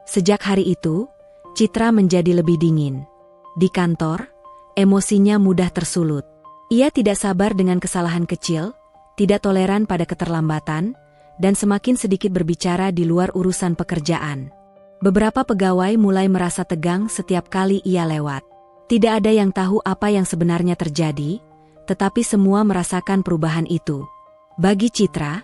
Sejak hari itu, Citra menjadi lebih dingin. Di kantor, emosinya mudah tersulut. Ia tidak sabar dengan kesalahan kecil, tidak toleran pada keterlambatan, dan semakin sedikit berbicara di luar urusan pekerjaan. Beberapa pegawai mulai merasa tegang setiap kali ia lewat. Tidak ada yang tahu apa yang sebenarnya terjadi, tetapi semua merasakan perubahan itu. Bagi Citra,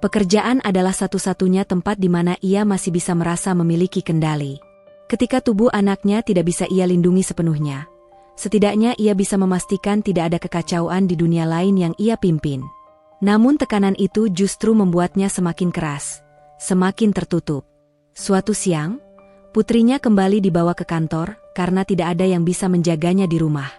pekerjaan adalah satu-satunya tempat di mana ia masih bisa merasa memiliki kendali. Ketika tubuh anaknya tidak bisa ia lindungi sepenuhnya, setidaknya ia bisa memastikan tidak ada kekacauan di dunia lain yang ia pimpin. Namun tekanan itu justru membuatnya semakin keras, semakin tertutup. Suatu siang, putrinya kembali dibawa ke kantor karena tidak ada yang bisa menjaganya di rumah.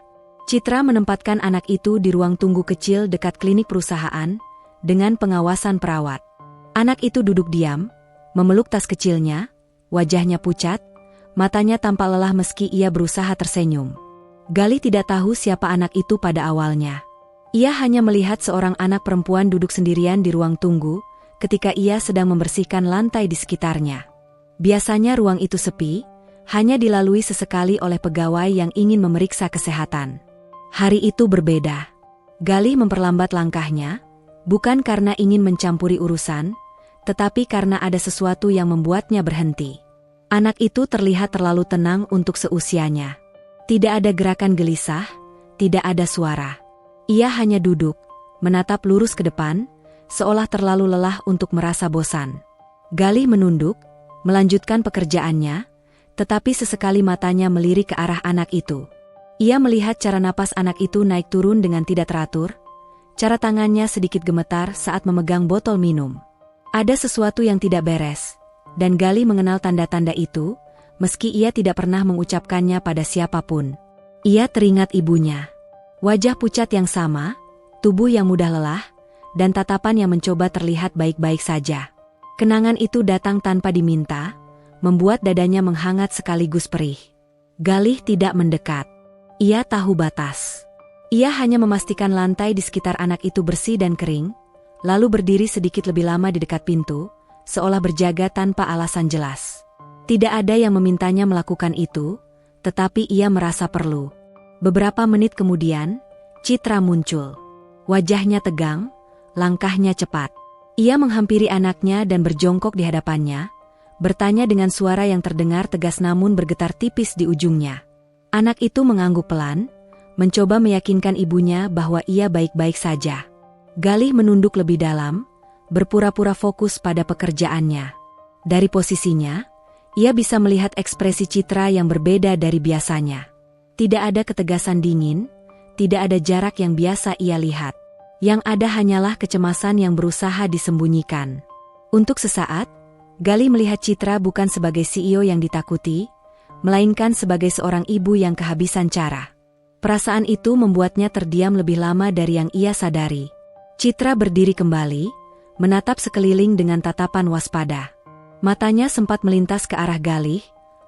Citra menempatkan anak itu di ruang tunggu kecil dekat klinik perusahaan dengan pengawasan perawat. Anak itu duduk diam, memeluk tas kecilnya, wajahnya pucat, matanya tampak lelah meski ia berusaha tersenyum. Galih tidak tahu siapa anak itu pada awalnya. Ia hanya melihat seorang anak perempuan duduk sendirian di ruang tunggu ketika ia sedang membersihkan lantai di sekitarnya. Biasanya ruang itu sepi, hanya dilalui sesekali oleh pegawai yang ingin memeriksa kesehatan. Hari itu berbeda. Galih memperlambat langkahnya, bukan karena ingin mencampuri urusan, tetapi karena ada sesuatu yang membuatnya berhenti. Anak itu terlihat terlalu tenang untuk seusianya. Tidak ada gerakan gelisah, tidak ada suara. Ia hanya duduk, menatap lurus ke depan, seolah terlalu lelah untuk merasa bosan. Galih menunduk, melanjutkan pekerjaannya, tetapi sesekali matanya melirik ke arah anak itu. Ia melihat cara napas anak itu naik turun dengan tidak teratur, cara tangannya sedikit gemetar saat memegang botol minum. Ada sesuatu yang tidak beres, dan Galih mengenal tanda-tanda itu, meski ia tidak pernah mengucapkannya pada siapapun. Ia teringat ibunya. Wajah pucat yang sama, tubuh yang mudah lelah, dan tatapan yang mencoba terlihat baik-baik saja. Kenangan itu datang tanpa diminta, membuat dadanya menghangat sekaligus perih. Galih tidak mendekat. Ia tahu batas. Ia hanya memastikan lantai di sekitar anak itu bersih dan kering, lalu berdiri sedikit lebih lama di dekat pintu, seolah berjaga tanpa alasan jelas. Tidak ada yang memintanya melakukan itu, tetapi ia merasa perlu. Beberapa menit kemudian, Citra muncul. Wajahnya tegang, langkahnya cepat. Ia menghampiri anaknya dan berjongkok di hadapannya, bertanya dengan suara yang terdengar tegas namun bergetar tipis di ujungnya. Anak itu mengangguk pelan, mencoba meyakinkan ibunya bahwa ia baik-baik saja. Galih menunduk lebih dalam, berpura-pura fokus pada pekerjaannya. Dari posisinya, ia bisa melihat ekspresi Citra yang berbeda dari biasanya. Tidak ada ketegasan dingin, tidak ada jarak yang biasa ia lihat. Yang ada hanyalah kecemasan yang berusaha disembunyikan. Untuk sesaat, Galih melihat Citra bukan sebagai CEO yang ditakuti, melainkan sebagai seorang ibu yang kehabisan cara. Perasaan itu membuatnya terdiam lebih lama dari yang ia sadari. Citra berdiri kembali, menatap sekeliling dengan tatapan waspada. Matanya sempat melintas ke arah Galih,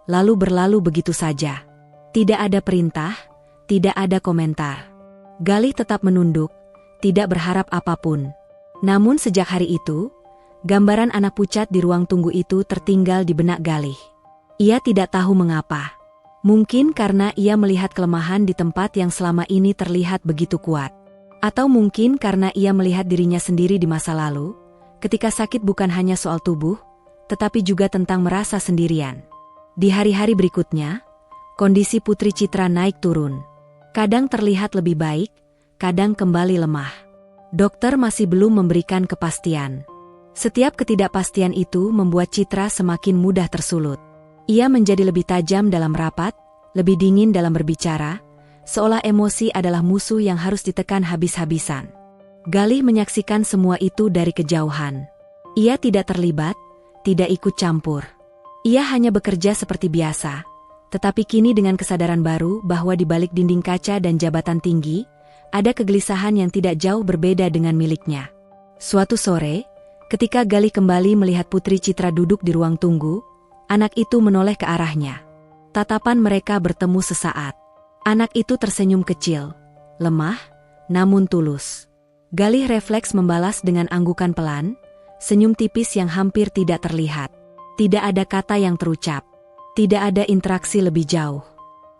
lalu berlalu begitu saja. Tidak ada perintah, tidak ada komentar. Galih tetap menunduk, tidak berharap apapun. Namun sejak hari itu, gambaran anak pucat di ruang tunggu itu tertinggal di benak Galih. Ia tidak tahu mengapa. Mungkin karena ia melihat kelemahan di tempat yang selama ini terlihat begitu kuat. Atau mungkin karena ia melihat dirinya sendiri di masa lalu, ketika sakit bukan hanya soal tubuh, tetapi juga tentang merasa sendirian. Di hari-hari berikutnya, kondisi Putri Citra naik turun. Kadang terlihat lebih baik, kadang kembali lemah. Dokter masih belum memberikan kepastian. Setiap ketidakpastian itu membuat Citra semakin mudah tersulut. Ia menjadi lebih tajam dalam rapat, lebih dingin dalam berbicara, seolah emosi adalah musuh yang harus ditekan habis-habisan. Galih menyaksikan semua itu dari kejauhan. Ia tidak terlibat, tidak ikut campur. Ia hanya bekerja seperti biasa, tetapi kini dengan kesadaran baru bahwa di balik dinding kaca dan jabatan tinggi, ada kegelisahan yang tidak jauh berbeda dengan miliknya. Suatu sore, ketika Galih kembali melihat Putri Citra duduk di ruang tunggu, anak itu menoleh ke arahnya. Tatapan mereka bertemu sesaat. Anak itu tersenyum kecil, lemah, namun tulus. Galih refleks membalas dengan anggukan pelan, senyum tipis yang hampir tidak terlihat. Tidak ada kata yang terucap. Tidak ada interaksi lebih jauh.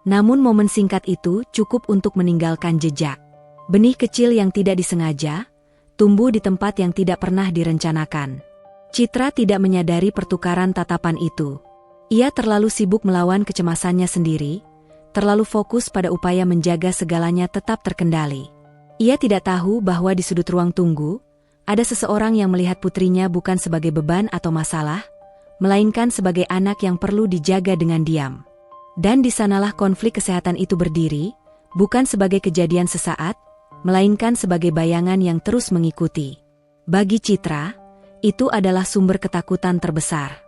Namun momen singkat itu cukup untuk meninggalkan jejak. Benih kecil yang tidak disengaja, tumbuh di tempat yang tidak pernah direncanakan. Citra tidak menyadari pertukaran tatapan itu. Ia terlalu sibuk melawan kecemasannya sendiri, terlalu fokus pada upaya menjaga segalanya tetap terkendali. Ia tidak tahu bahwa di sudut ruang tunggu, ada seseorang yang melihat putrinya bukan sebagai beban atau masalah, melainkan sebagai anak yang perlu dijaga dengan diam. Dan di sanalah konflik kesehatan itu berdiri, bukan sebagai kejadian sesaat, melainkan sebagai bayangan yang terus mengikuti. Bagi Citra, itu adalah sumber ketakutan terbesar.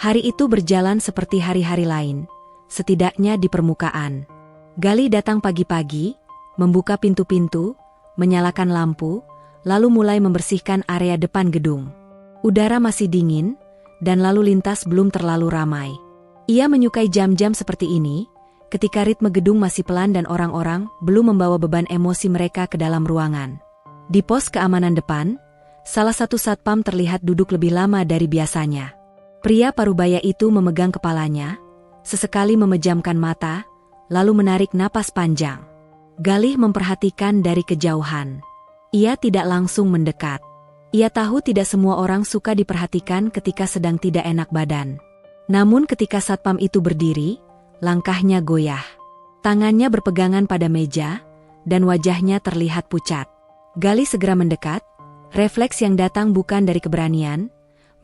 Hari itu berjalan seperti hari-hari lain, setidaknya di permukaan. Galih datang pagi-pagi, membuka pintu-pintu, menyalakan lampu, lalu mulai membersihkan area depan gedung. Udara masih dingin, dan lalu lintas belum terlalu ramai. Ia menyukai jam-jam seperti ini, ketika ritme gedung masih pelan dan orang-orang belum membawa beban emosi mereka ke dalam ruangan. Di pos keamanan depan, salah satu satpam terlihat duduk lebih lama dari biasanya. Pria parubaya itu memegang kepalanya, sesekali memejamkan mata, lalu menarik napas panjang. Galih memperhatikan dari kejauhan. Ia tidak langsung mendekat. Ia tahu tidak semua orang suka diperhatikan ketika sedang tidak enak badan. Namun ketika satpam itu berdiri, langkahnya goyah. Tangannya berpegangan pada meja, dan wajahnya terlihat pucat. Galih segera mendekat. Refleks yang datang bukan dari keberanian,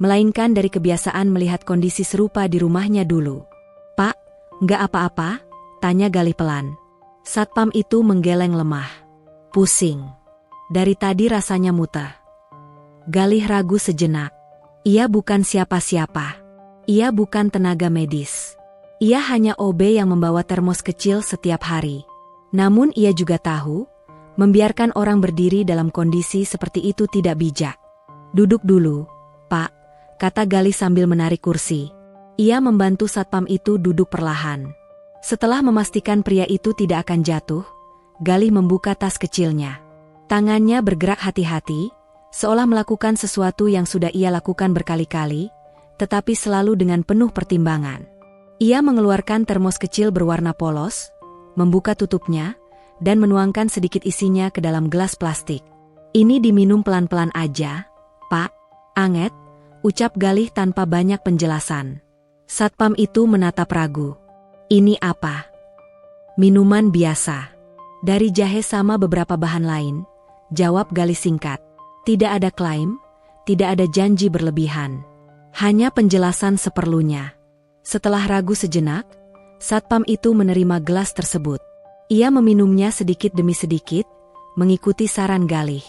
melainkan dari kebiasaan melihat kondisi serupa di rumahnya dulu. "Pak, nggak apa-apa?" tanya Galih pelan. Satpam itu menggeleng lemah. "Pusing. Dari tadi rasanya muter." Galih ragu sejenak. Ia bukan siapa-siapa. Ia bukan tenaga medis. Ia hanya OB yang membawa termos kecil setiap hari. Namun ia juga tahu, membiarkan orang berdiri dalam kondisi seperti itu tidak bijak. "Duduk dulu, Pak," kata Galih sambil menarik kursi. Ia membantu satpam itu duduk perlahan. Setelah memastikan pria itu tidak akan jatuh, Galih membuka tas kecilnya. Tangannya bergerak hati-hati, seolah melakukan sesuatu yang sudah ia lakukan berkali-kali, tetapi selalu dengan penuh pertimbangan. Ia mengeluarkan termos kecil berwarna polos, membuka tutupnya, dan menuangkan sedikit isinya ke dalam gelas plastik. "Ini diminum pelan-pelan aja, Pak." "Anget," ucap Galih tanpa banyak penjelasan. Satpam itu menatap ragu. "Ini apa?" "Minuman biasa. Dari jahe sama beberapa bahan lain," jawab Galih singkat. Tidak ada klaim, tidak ada janji berlebihan. Hanya penjelasan seperlunya. Setelah ragu sejenak, satpam itu menerima gelas tersebut. Ia meminumnya sedikit demi sedikit, mengikuti saran Galih.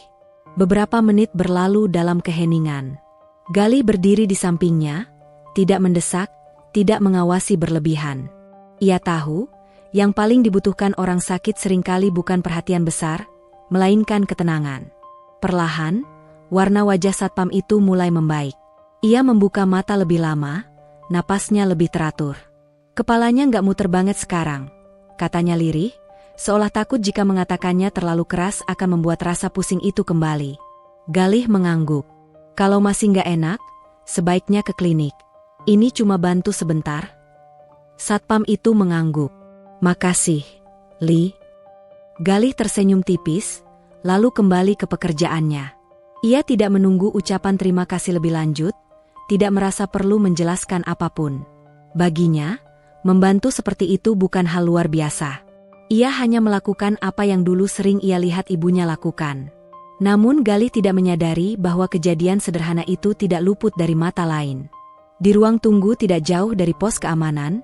Beberapa menit berlalu dalam keheningan. Galih berdiri di sampingnya, tidak mendesak, tidak mengawasi berlebihan. Ia tahu, yang paling dibutuhkan orang sakit seringkali bukan perhatian besar, melainkan ketenangan. Perlahan, warna wajah satpam itu mulai membaik. Ia membuka mata lebih lama, napasnya lebih teratur. "Kepalanya nggak muter banget sekarang," katanya lirih, seolah takut jika mengatakannya terlalu keras akan membuat rasa pusing itu kembali. Galih mengangguk. Kalau masih nggak enak, sebaiknya ke klinik. Ini cuma bantu sebentar. Satpam itu mengangguk. Makasih, Li. Galih tersenyum tipis, lalu kembali ke pekerjaannya. Ia tidak menunggu ucapan terima kasih lebih lanjut, tidak merasa perlu menjelaskan apapun. Baginya, membantu seperti itu bukan hal luar biasa. Ia hanya melakukan apa yang dulu sering ia lihat ibunya lakukan. Namun Galih tidak menyadari bahwa kejadian sederhana itu tidak luput dari mata lain. Di ruang tunggu tidak jauh dari pos keamanan,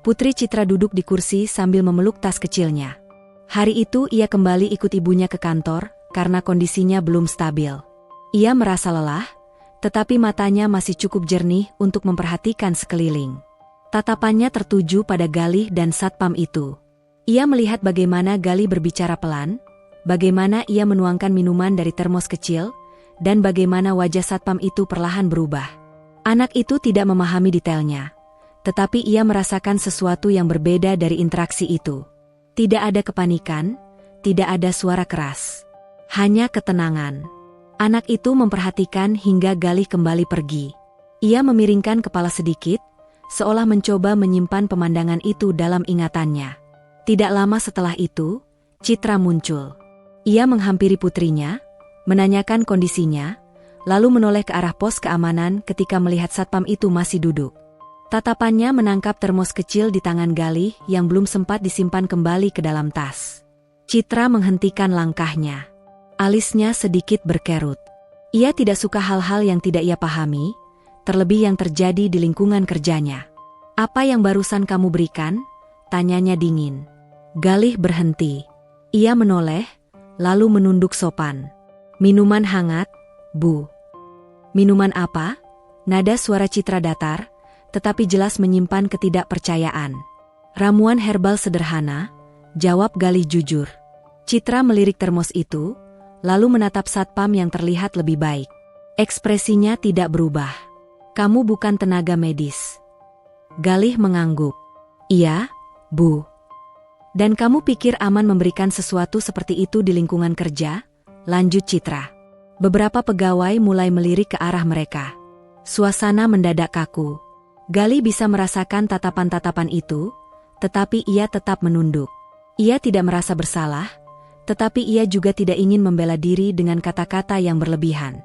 Putri Citra duduk di kursi sambil memeluk tas kecilnya. Hari itu ia kembali ikut ibunya ke kantor karena kondisinya belum stabil. Ia merasa lelah, tetapi matanya masih cukup jernih untuk memperhatikan sekeliling. Tatapannya tertuju pada Galih dan satpam itu. Ia melihat bagaimana Galih berbicara pelan, bagaimana ia menuangkan minuman dari termos kecil, dan bagaimana wajah satpam itu perlahan berubah. Anak itu tidak memahami detailnya, tetapi ia merasakan sesuatu yang berbeda dari interaksi itu. Tidak ada kepanikan, tidak ada suara keras. Hanya ketenangan. Anak itu memperhatikan hingga Galih kembali pergi. Ia memiringkan kepala sedikit, seolah mencoba menyimpan pemandangan itu dalam ingatannya. Tidak lama setelah itu, Citra muncul. Ia menghampiri putrinya, menanyakan kondisinya, lalu menoleh ke arah pos keamanan ketika melihat satpam itu masih duduk. Tatapannya menangkap termos kecil di tangan Galih yang belum sempat disimpan kembali ke dalam tas. Citra menghentikan langkahnya. Alisnya sedikit berkerut. Ia tidak suka hal-hal yang tidak ia pahami, terlebih yang terjadi di lingkungan kerjanya. "Apa yang barusan kamu berikan?" tanyanya dingin. Galih berhenti. Ia menoleh, lalu menunduk sopan. "Minuman hangat, Bu." "Minuman apa?" Nada suara Citra datar, tetapi jelas menyimpan ketidakpercayaan. "Ramuan herbal sederhana," jawab Galih jujur. Citra melirik termos itu, lalu menatap satpam yang terlihat lebih baik. Ekspresinya tidak berubah. "Kamu bukan tenaga medis." Galih mengangguk. "Iya, Bu." "Dan kamu pikir aman memberikan sesuatu seperti itu di lingkungan kerja?" lanjut Citra. Beberapa pegawai mulai melirik ke arah mereka. Suasana mendadak kaku. Galih bisa merasakan tatapan-tatapan itu, tetapi ia tetap menunduk. Ia tidak merasa bersalah, tetapi ia juga tidak ingin membela diri dengan kata-kata yang berlebihan.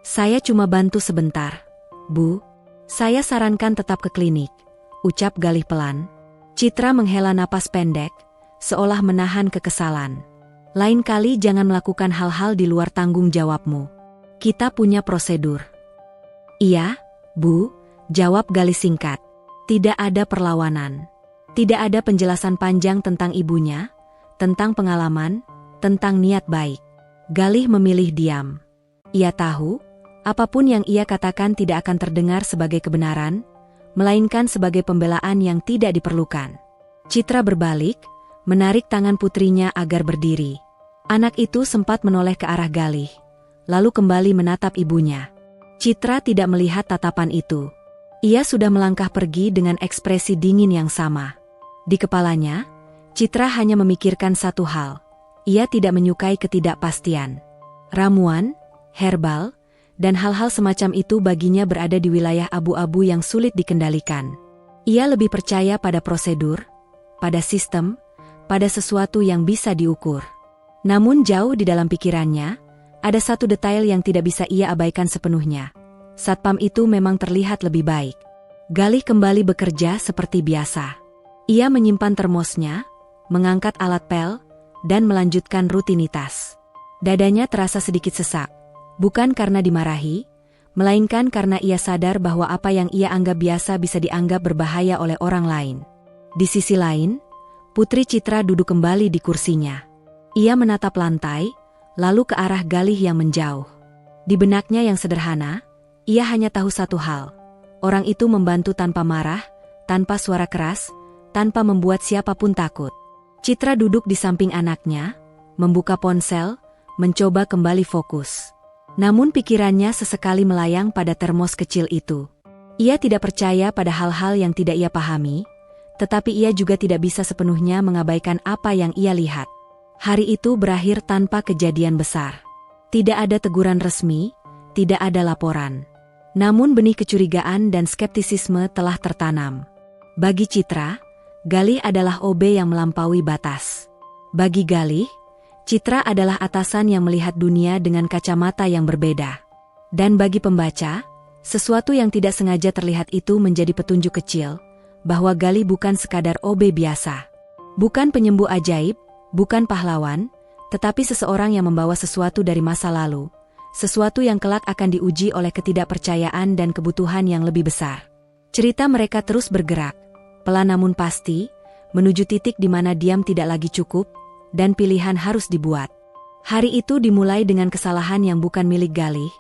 "Saya cuma bantu sebentar, Bu. Saya sarankan tetap ke klinik," ucap Galih pelan. Citra menghela napas pendek, seolah menahan kekesalan. "Lain kali jangan melakukan hal-hal di luar tanggung jawabmu. Kita punya prosedur." "Iya, Bu," jawab Galih singkat. Tidak ada perlawanan. Tidak ada penjelasan panjang tentang ibunya, tentang pengalaman, tentang niat baik. Galih memilih diam. Ia tahu, apapun yang ia katakan tidak akan terdengar sebagai kebenaran, melainkan sebagai pembelaan yang tidak diperlukan. Citra berbalik, menarik tangan putrinya agar berdiri. Anak itu sempat menoleh ke arah Galih, lalu kembali menatap ibunya. Citra tidak melihat tatapan itu. Ia sudah melangkah pergi dengan ekspresi dingin yang sama. Di kepalanya, Citra hanya memikirkan satu hal. Ia tidak menyukai ketidakpastian. Ramuan, herbal, dan hal-hal semacam itu baginya berada di wilayah abu-abu yang sulit dikendalikan. Ia lebih percaya pada prosedur, pada sistem, pada sesuatu yang bisa diukur. Namun jauh di dalam pikirannya, ada satu detail yang tidak bisa ia abaikan sepenuhnya. Satpam itu memang terlihat lebih baik. Galih kembali bekerja seperti biasa. Ia menyimpan termosnya, mengangkat alat pel, dan melanjutkan rutinitas. Dadanya terasa sedikit sesak, bukan karena dimarahi, melainkan karena ia sadar bahwa apa yang ia anggap biasa bisa dianggap berbahaya oleh orang lain. Di sisi lain, Putri Citra duduk kembali di kursinya. Ia menatap lantai, lalu ke arah Galih yang menjauh. Di benaknya yang sederhana, ia hanya tahu satu hal. Orang itu membantu tanpa marah, tanpa suara keras, tanpa membuat siapapun takut. Citra duduk di samping anaknya, membuka ponsel, mencoba kembali fokus. Namun pikirannya sesekali melayang pada termos kecil itu. Ia tidak percaya pada hal-hal yang tidak ia pahami, tetapi ia juga tidak bisa sepenuhnya mengabaikan apa yang ia lihat. Hari itu berakhir tanpa kejadian besar. Tidak ada teguran resmi, tidak ada laporan. Namun benih kecurigaan dan skeptisisme telah tertanam. Bagi Citra, Galih adalah OB yang melampaui batas. Bagi Galih, Citra adalah atasan yang melihat dunia dengan kacamata yang berbeda. Dan bagi pembaca, sesuatu yang tidak sengaja terlihat itu menjadi petunjuk kecil, bahwa Galih bukan sekadar OB biasa. Bukan penyembuh ajaib, bukan pahlawan, tetapi seseorang yang membawa sesuatu dari masa lalu, sesuatu yang kelak akan diuji oleh ketidakpercayaan dan kebutuhan yang lebih besar. Cerita mereka terus bergerak, pelan namun pasti, menuju titik di mana diam tidak lagi cukup, dan pilihan harus dibuat. Hari itu dimulai dengan kesalahan yang bukan milik Galih,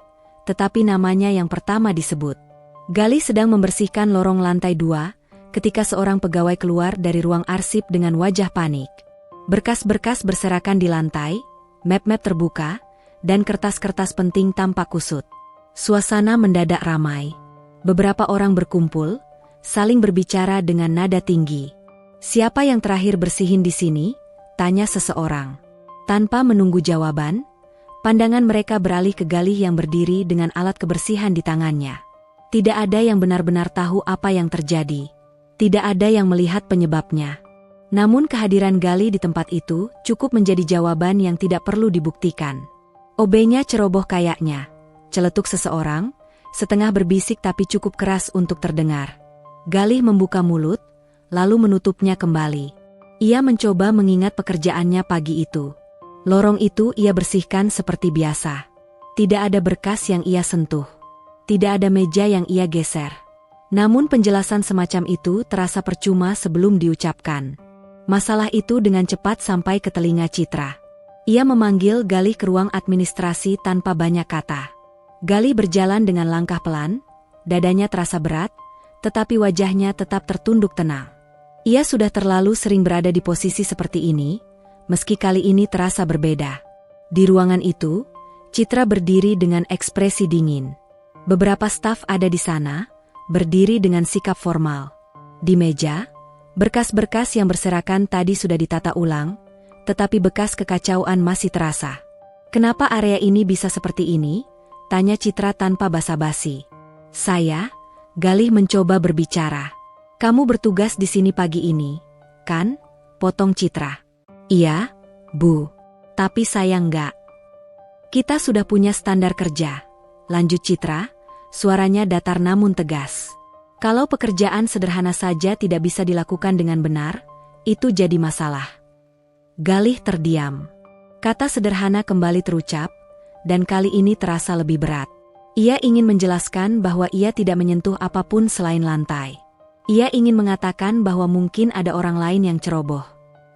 tetapi namanya yang pertama disebut. Galih sedang membersihkan lorong lantai 2, ketika seorang pegawai keluar dari ruang arsip dengan wajah panik. Berkas-berkas berserakan di lantai, map-map terbuka, dan kertas-kertas penting tampak kusut. Suasana mendadak ramai. Beberapa orang berkumpul, saling berbicara dengan nada tinggi. "Siapa yang terakhir bersihin di sini?" tanya seseorang. Tanpa menunggu jawaban, pandangan mereka beralih ke Galih yang berdiri dengan alat kebersihan di tangannya. Tidak ada yang benar-benar tahu apa yang terjadi. Tidak ada yang melihat penyebabnya. Namun kehadiran Galih di tempat itu cukup menjadi jawaban yang tidak perlu dibuktikan. "OB-nya ceroboh kayaknya," celetuk seseorang, setengah berbisik tapi cukup keras untuk terdengar. Galih membuka mulut, lalu menutupnya kembali. Ia mencoba mengingat pekerjaannya pagi itu. Lorong itu ia bersihkan seperti biasa. Tidak ada berkas yang ia sentuh. Tidak ada meja yang ia geser. Namun penjelasan semacam itu terasa percuma sebelum diucapkan. Masalah itu dengan cepat sampai ke telinga Citra. Ia memanggil Galih ke ruang administrasi tanpa banyak kata. Galih berjalan dengan langkah pelan, dadanya terasa berat, tetapi wajahnya tetap tertunduk tenang. Ia sudah terlalu sering berada di posisi seperti ini, meski kali ini terasa berbeda. Di ruangan itu, Citra berdiri dengan ekspresi dingin. Beberapa staf ada di sana, berdiri dengan sikap formal. Di meja, berkas-berkas yang berserakan tadi sudah ditata ulang, tetapi bekas kekacauan masih terasa. "Kenapa area ini bisa seperti ini?" tanya Citra tanpa basa-basi. "Saya," Galih mencoba berbicara. "Kamu bertugas di sini pagi ini, kan?" potong Citra. "Iya, Bu. Tapi saya enggak. Kita sudah punya standar kerja," lanjut Citra, suaranya datar namun tegas. "Kalau pekerjaan sederhana saja tidak bisa dilakukan dengan benar, itu jadi masalah." Galih terdiam. Kata sederhana kembali terucap, dan kali ini terasa lebih berat. Ia ingin menjelaskan bahwa ia tidak menyentuh apapun selain lantai. Ia ingin mengatakan bahwa mungkin ada orang lain yang ceroboh.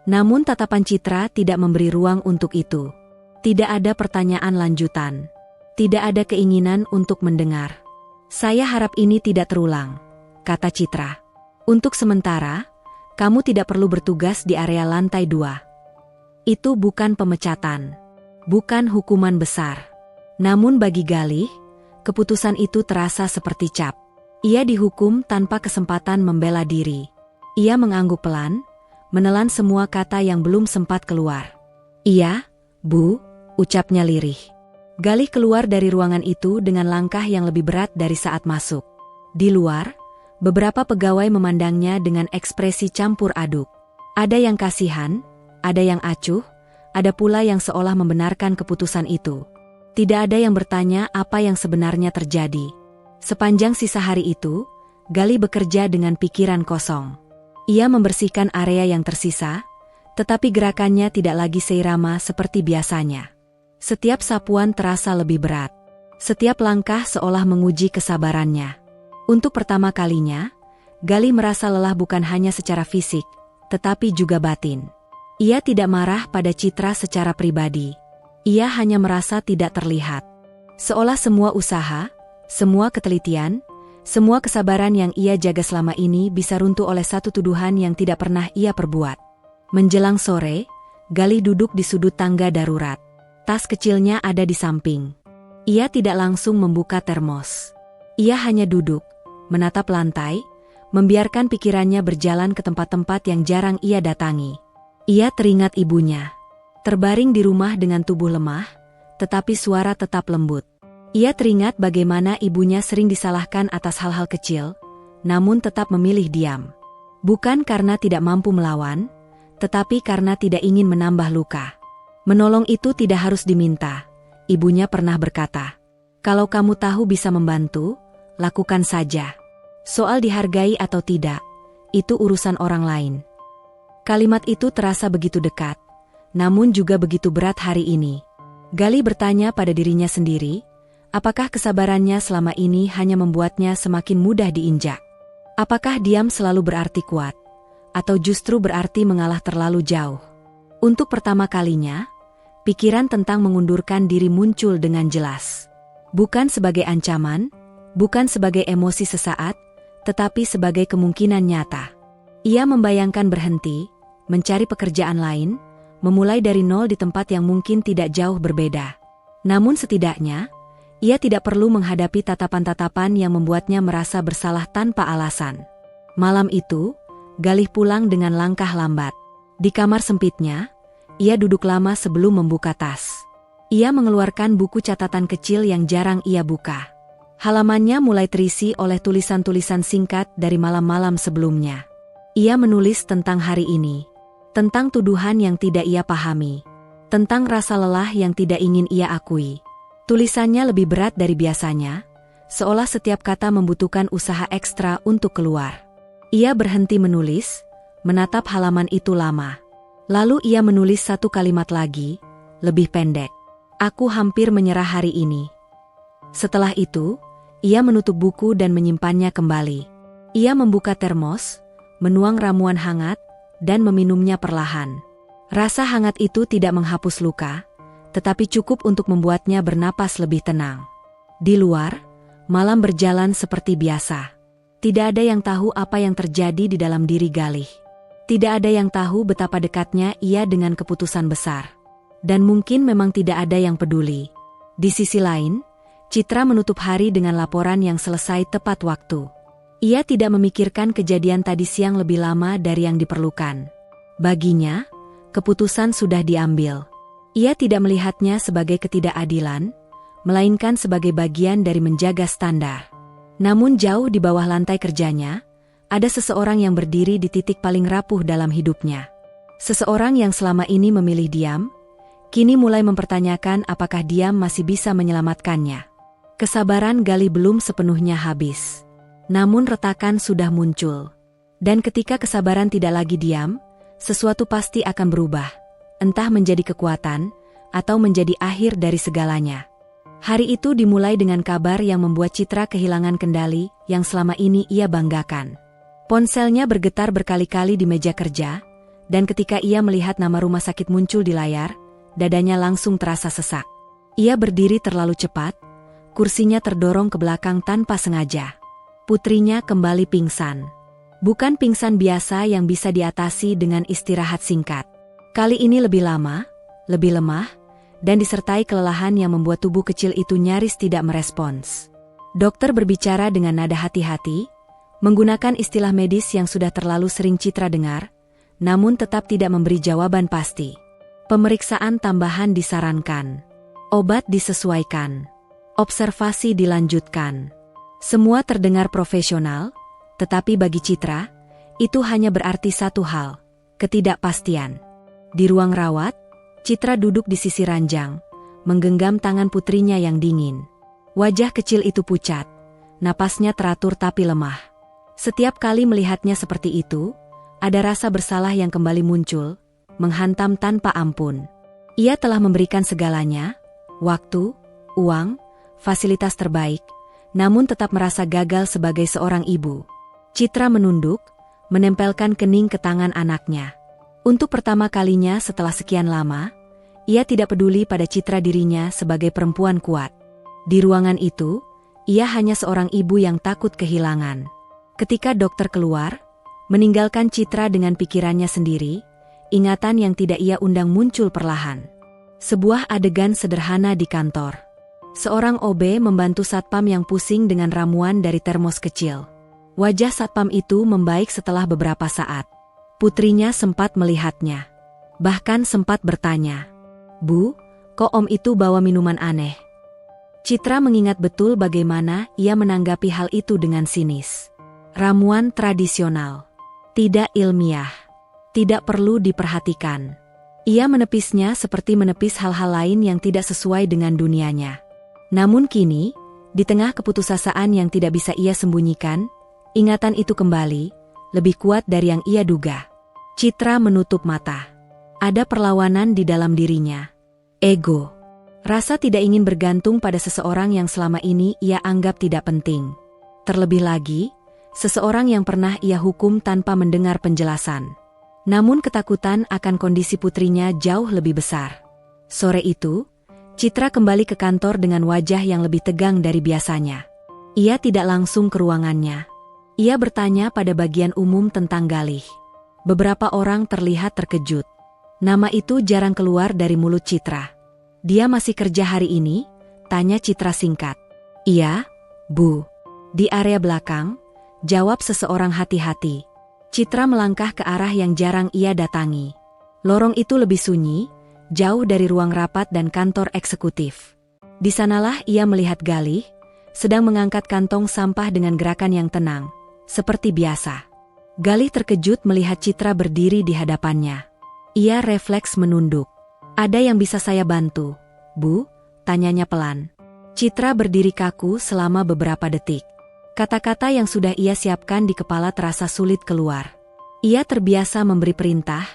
Namun tatapan Citra tidak memberi ruang untuk itu. Tidak ada pertanyaan lanjutan. Tidak ada keinginan untuk mendengar. "Saya harap ini tidak terulang," kata Citra. "Untuk sementara, kamu tidak perlu bertugas di area lantai 2. Itu bukan pemecatan. Bukan hukuman besar. Namun bagi Galih, keputusan itu terasa seperti cap. Ia dihukum tanpa kesempatan membela diri. Ia mengangguk pelan, menelan semua kata yang belum sempat keluar. "Iya, Bu," ucapnya lirih. Galih keluar dari ruangan itu dengan langkah yang lebih berat dari saat masuk. Di luar, beberapa pegawai memandangnya dengan ekspresi campur aduk. Ada yang kasihan, ada yang acuh, ada pula yang seolah membenarkan keputusan itu. Tidak ada yang bertanya apa yang sebenarnya terjadi. Sepanjang sisa hari itu, Galih bekerja dengan pikiran kosong. Ia membersihkan area yang tersisa, tetapi gerakannya tidak lagi seirama seperti biasanya. Setiap sapuan terasa lebih berat. Setiap langkah seolah menguji kesabarannya. Untuk pertama kalinya, Galih merasa lelah bukan hanya secara fisik, tetapi juga batin. Ia tidak marah pada Citra secara pribadi. Ia hanya merasa tidak terlihat. Seolah semua usaha, semua ketelitian, semua kesabaran yang ia jaga selama ini bisa runtuh oleh satu tuduhan yang tidak pernah ia perbuat. Menjelang sore, Galih duduk di sudut tangga darurat. Tas kecilnya ada di samping. Ia tidak langsung membuka termos. Ia hanya duduk, menatap lantai, membiarkan pikirannya berjalan ke tempat-tempat yang jarang ia datangi. Ia teringat ibunya. Terbaring di rumah dengan tubuh lemah, tetapi suara tetap lembut. Ia teringat bagaimana ibunya sering disalahkan atas hal-hal kecil, namun tetap memilih diam. Bukan karena tidak mampu melawan, tetapi karena tidak ingin menambah luka. Menolong itu tidak harus diminta, ibunya pernah berkata. Kalau kamu tahu bisa membantu, lakukan saja. Soal dihargai atau tidak, itu urusan orang lain. Kalimat itu terasa begitu dekat, namun juga begitu berat hari ini. Gali bertanya pada dirinya sendiri, apakah kesabarannya selama ini hanya membuatnya semakin mudah diinjak? Apakah diam selalu berarti kuat, atau justru berarti mengalah terlalu jauh? Untuk pertama kalinya, pikiran tentang mengundurkan diri muncul dengan jelas. Bukan sebagai ancaman, bukan sebagai emosi sesaat, tetapi sebagai kemungkinan nyata. Ia membayangkan berhenti, mencari pekerjaan lain, memulai dari nol di tempat yang mungkin tidak jauh berbeda. Namun setidaknya, ia tidak perlu menghadapi tatapan-tatapan yang membuatnya merasa bersalah tanpa alasan. Malam itu, Galih pulang dengan langkah lambat. Di kamar sempitnya, ia duduk lama sebelum membuka tas. Ia mengeluarkan buku catatan kecil yang jarang ia buka. Halamannya mulai terisi oleh tulisan-tulisan singkat dari malam-malam sebelumnya. Ia menulis tentang hari ini, tentang tuduhan yang tidak ia pahami, tentang rasa lelah yang tidak ingin ia akui. Tulisannya lebih berat dari biasanya, seolah setiap kata membutuhkan usaha ekstra untuk keluar. Ia berhenti menulis, menatap halaman itu lama. Lalu ia menulis satu kalimat lagi, lebih pendek. Aku hampir menyerah hari ini. Setelah itu, ia menutup buku dan menyimpannya kembali. Ia membuka termos, menuang ramuan hangat, dan meminumnya perlahan. Rasa hangat itu tidak menghapus luka, tetapi cukup untuk membuatnya bernapas lebih tenang. Di luar, malam berjalan seperti biasa. Tidak ada yang tahu apa yang terjadi di dalam diri Galih. Tidak ada yang tahu betapa dekatnya ia dengan keputusan besar. Dan mungkin memang tidak ada yang peduli. Di sisi lain, Citra menutup hari dengan laporan yang selesai tepat waktu. Ia tidak memikirkan kejadian tadi siang lebih lama dari yang diperlukan. Baginya, keputusan sudah diambil. Ia tidak melihatnya sebagai ketidakadilan, melainkan sebagai bagian dari menjaga standar. Namun jauh di bawah lantai kerjanya, ada seseorang yang berdiri di titik paling rapuh dalam hidupnya. Seseorang yang selama ini memilih diam, kini mulai mempertanyakan apakah diam masih bisa menyelamatkannya. Kesabaran Galih belum sepenuhnya habis. Namun retakan sudah muncul. Dan ketika kesabaran tidak lagi diam, sesuatu pasti akan berubah. Entah menjadi kekuatan, atau menjadi akhir dari segalanya. Hari itu dimulai dengan kabar yang membuat Citra kehilangan kendali yang selama ini ia banggakan. Ponselnya bergetar berkali-kali di meja kerja, dan ketika ia melihat nama rumah sakit muncul di layar, dadanya langsung terasa sesak. Ia berdiri terlalu cepat, kursinya terdorong ke belakang tanpa sengaja. Putrinya kembali pingsan. Bukan pingsan biasa yang bisa diatasi dengan istirahat singkat. Kali ini lebih lama, lebih lemah, dan disertai kelelahan yang membuat tubuh kecil itu nyaris tidak merespons. Dokter berbicara dengan nada hati-hati, menggunakan istilah medis yang sudah terlalu sering Citra dengar, namun tetap tidak memberi jawaban pasti. Pemeriksaan tambahan disarankan. Obat disesuaikan. Observasi dilanjutkan. Semua terdengar profesional, tetapi bagi Citra, itu hanya berarti satu hal, ketidakpastian. Di ruang rawat, Citra duduk di sisi ranjang, menggenggam tangan putrinya yang dingin. Wajah kecil itu pucat, napasnya teratur tapi lemah. Setiap kali melihatnya seperti itu, ada rasa bersalah yang kembali muncul, menghantam tanpa ampun. Ia telah memberikan segalanya, waktu, uang, fasilitas terbaik, namun tetap merasa gagal sebagai seorang ibu. Citra menunduk, menempelkan kening ke tangan anaknya. Untuk pertama kalinya setelah sekian lama, ia tidak peduli pada citra dirinya sebagai perempuan kuat. Di ruangan itu, ia hanya seorang ibu yang takut kehilangan. Ketika dokter keluar, meninggalkan Citra dengan pikirannya sendiri, ingatan yang tidak ia undang muncul perlahan. Sebuah adegan sederhana di kantor. Seorang OB membantu satpam yang pusing dengan ramuan dari termos kecil. Wajah satpam itu membaik setelah beberapa saat. Putrinya sempat melihatnya. Bahkan sempat bertanya, "Bu, kok Om itu bawa minuman aneh?" Citra mengingat betul bagaimana ia menanggapi hal itu dengan sinis. Ramuan tradisional. Tidak ilmiah. Tidak perlu diperhatikan. Ia menepisnya seperti menepis hal-hal lain yang tidak sesuai dengan dunianya. Namun kini, di tengah keputusasaan yang tidak bisa ia sembunyikan, ingatan itu kembali, lebih kuat dari yang ia duga. Citra menutup mata. Ada perlawanan di dalam dirinya. Ego. Rasa tidak ingin bergantung pada seseorang yang selama ini ia anggap tidak penting. Terlebih lagi, seseorang yang pernah ia hukum tanpa mendengar penjelasan. Namun ketakutan akan kondisi putrinya jauh lebih besar. Sore itu, Citra kembali ke kantor dengan wajah yang lebih tegang dari biasanya. Ia tidak langsung ke ruangannya. Ia bertanya pada bagian umum tentang Galih. Beberapa orang terlihat terkejut. Nama itu jarang keluar dari mulut Citra. "Dia masih kerja hari ini?" tanya Citra singkat. "Iya, Bu." "Di area belakang?" jawab seseorang hati-hati. Citra melangkah ke arah yang jarang ia datangi. Lorong itu lebih sunyi, jauh dari ruang rapat dan kantor eksekutif. Di sanalah ia melihat Galih, sedang mengangkat kantong sampah dengan gerakan yang tenang, seperti biasa. Galih terkejut melihat Citra berdiri di hadapannya. Ia refleks menunduk. "Ada yang bisa saya bantu, Bu?" tanyanya pelan. Citra berdiri kaku selama beberapa detik. Kata-kata yang sudah ia siapkan di kepala terasa sulit keluar. Ia terbiasa memberi perintah,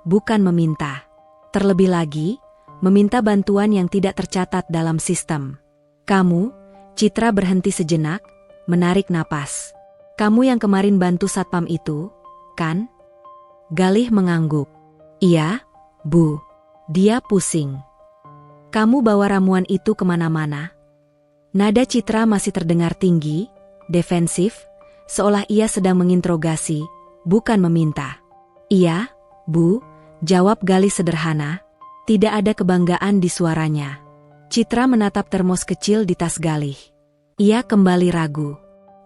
bukan meminta. Terlebih lagi, meminta bantuan yang tidak tercatat dalam sistem. "Kamu?" Citra berhenti sejenak, menarik napas. "Kamu yang kemarin bantu satpam itu, kan?" Galih mengangguk. "Iya, Bu." Dia pusing. "Kamu bawa ramuan itu kemana-mana?" Nada Citra masih terdengar tinggi, defensif, seolah ia sedang menginterogasi, bukan meminta. "Iya, Bu," jawab Galih sederhana. Tidak ada kebanggaan di suaranya. Citra menatap termos kecil di tas Galih. Ia kembali ragu.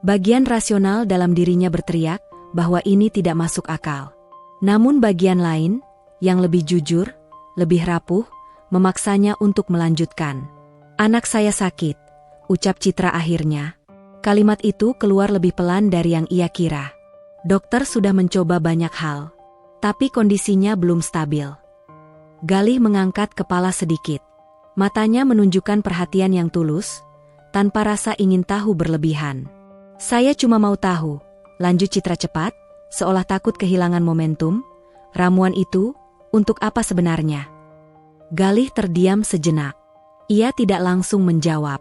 Bagian rasional dalam dirinya berteriak bahwa ini tidak masuk akal. Namun bagian lain, yang lebih jujur, lebih rapuh, memaksanya untuk melanjutkan. "Anak saya sakit," ucap Citra akhirnya. Kalimat itu keluar lebih pelan dari yang ia kira. Dokter sudah mencoba banyak hal, tapi kondisinya belum stabil. Galih mengangkat kepala sedikit. Matanya menunjukkan perhatian yang tulus, tanpa rasa ingin tahu berlebihan. "Saya cuma mau tahu," lanjut Citra cepat, seolah takut kehilangan momentum. "Ramuan itu, untuk apa sebenarnya?" Galih terdiam sejenak. Ia tidak langsung menjawab.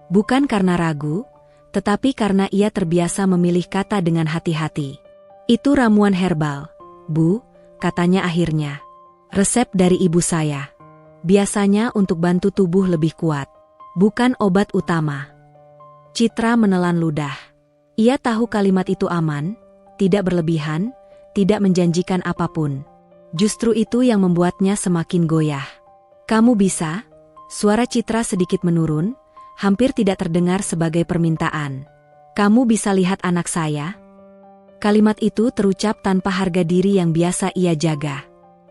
Bukan karena ragu, tetapi karena ia terbiasa memilih kata dengan hati-hati. "Itu ramuan herbal, Bu," katanya akhirnya. "Resep dari ibu saya. Biasanya untuk bantu tubuh lebih kuat. Bukan obat utama." Citra menelan ludah. Ia tahu kalimat itu aman, tidak berlebihan, tidak menjanjikan apapun. Justru itu yang membuatnya semakin goyah. "Kamu bisa?" Suara Citra sedikit menurun, hampir tidak terdengar sebagai permintaan. "Kamu bisa lihat anak saya?" Kalimat itu terucap tanpa harga diri yang biasa ia jaga.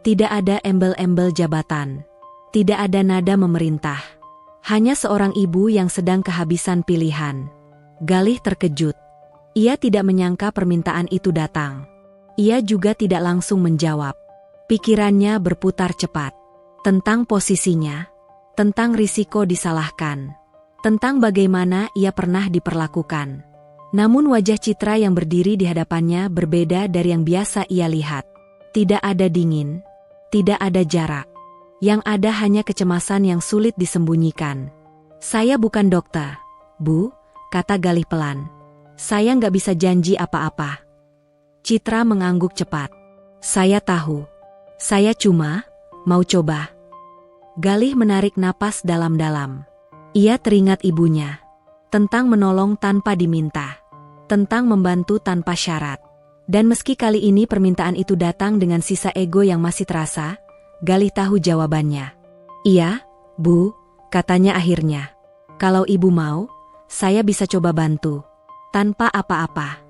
Tidak ada embel-embel jabatan. Tidak ada nada memerintah. Hanya seorang ibu yang sedang kehabisan pilihan. Galih terkejut. Ia tidak menyangka permintaan itu datang. Ia juga tidak langsung menjawab. Pikirannya berputar cepat. Tentang posisinya. Tentang risiko disalahkan. Tentang bagaimana ia pernah diperlakukan. Namun wajah Citra yang berdiri di hadapannya berbeda dari yang biasa ia lihat. Tidak ada dingin, tidak ada jarak. Yang ada hanya kecemasan yang sulit disembunyikan. "Saya bukan dokter, Bu," kata Galih pelan. "Saya nggak bisa janji apa-apa." Citra mengangguk cepat. "Saya tahu. Saya cuma mau coba." Galih menarik napas dalam-dalam. Ia teringat ibunya. Tentang menolong tanpa diminta. Tentang membantu tanpa syarat. Dan meski kali ini permintaan itu datang dengan sisa ego yang masih terasa, Galih tahu jawabannya. "Iya, Bu," katanya akhirnya. "Kalau ibu mau, saya bisa coba bantu. Tanpa apa-apa."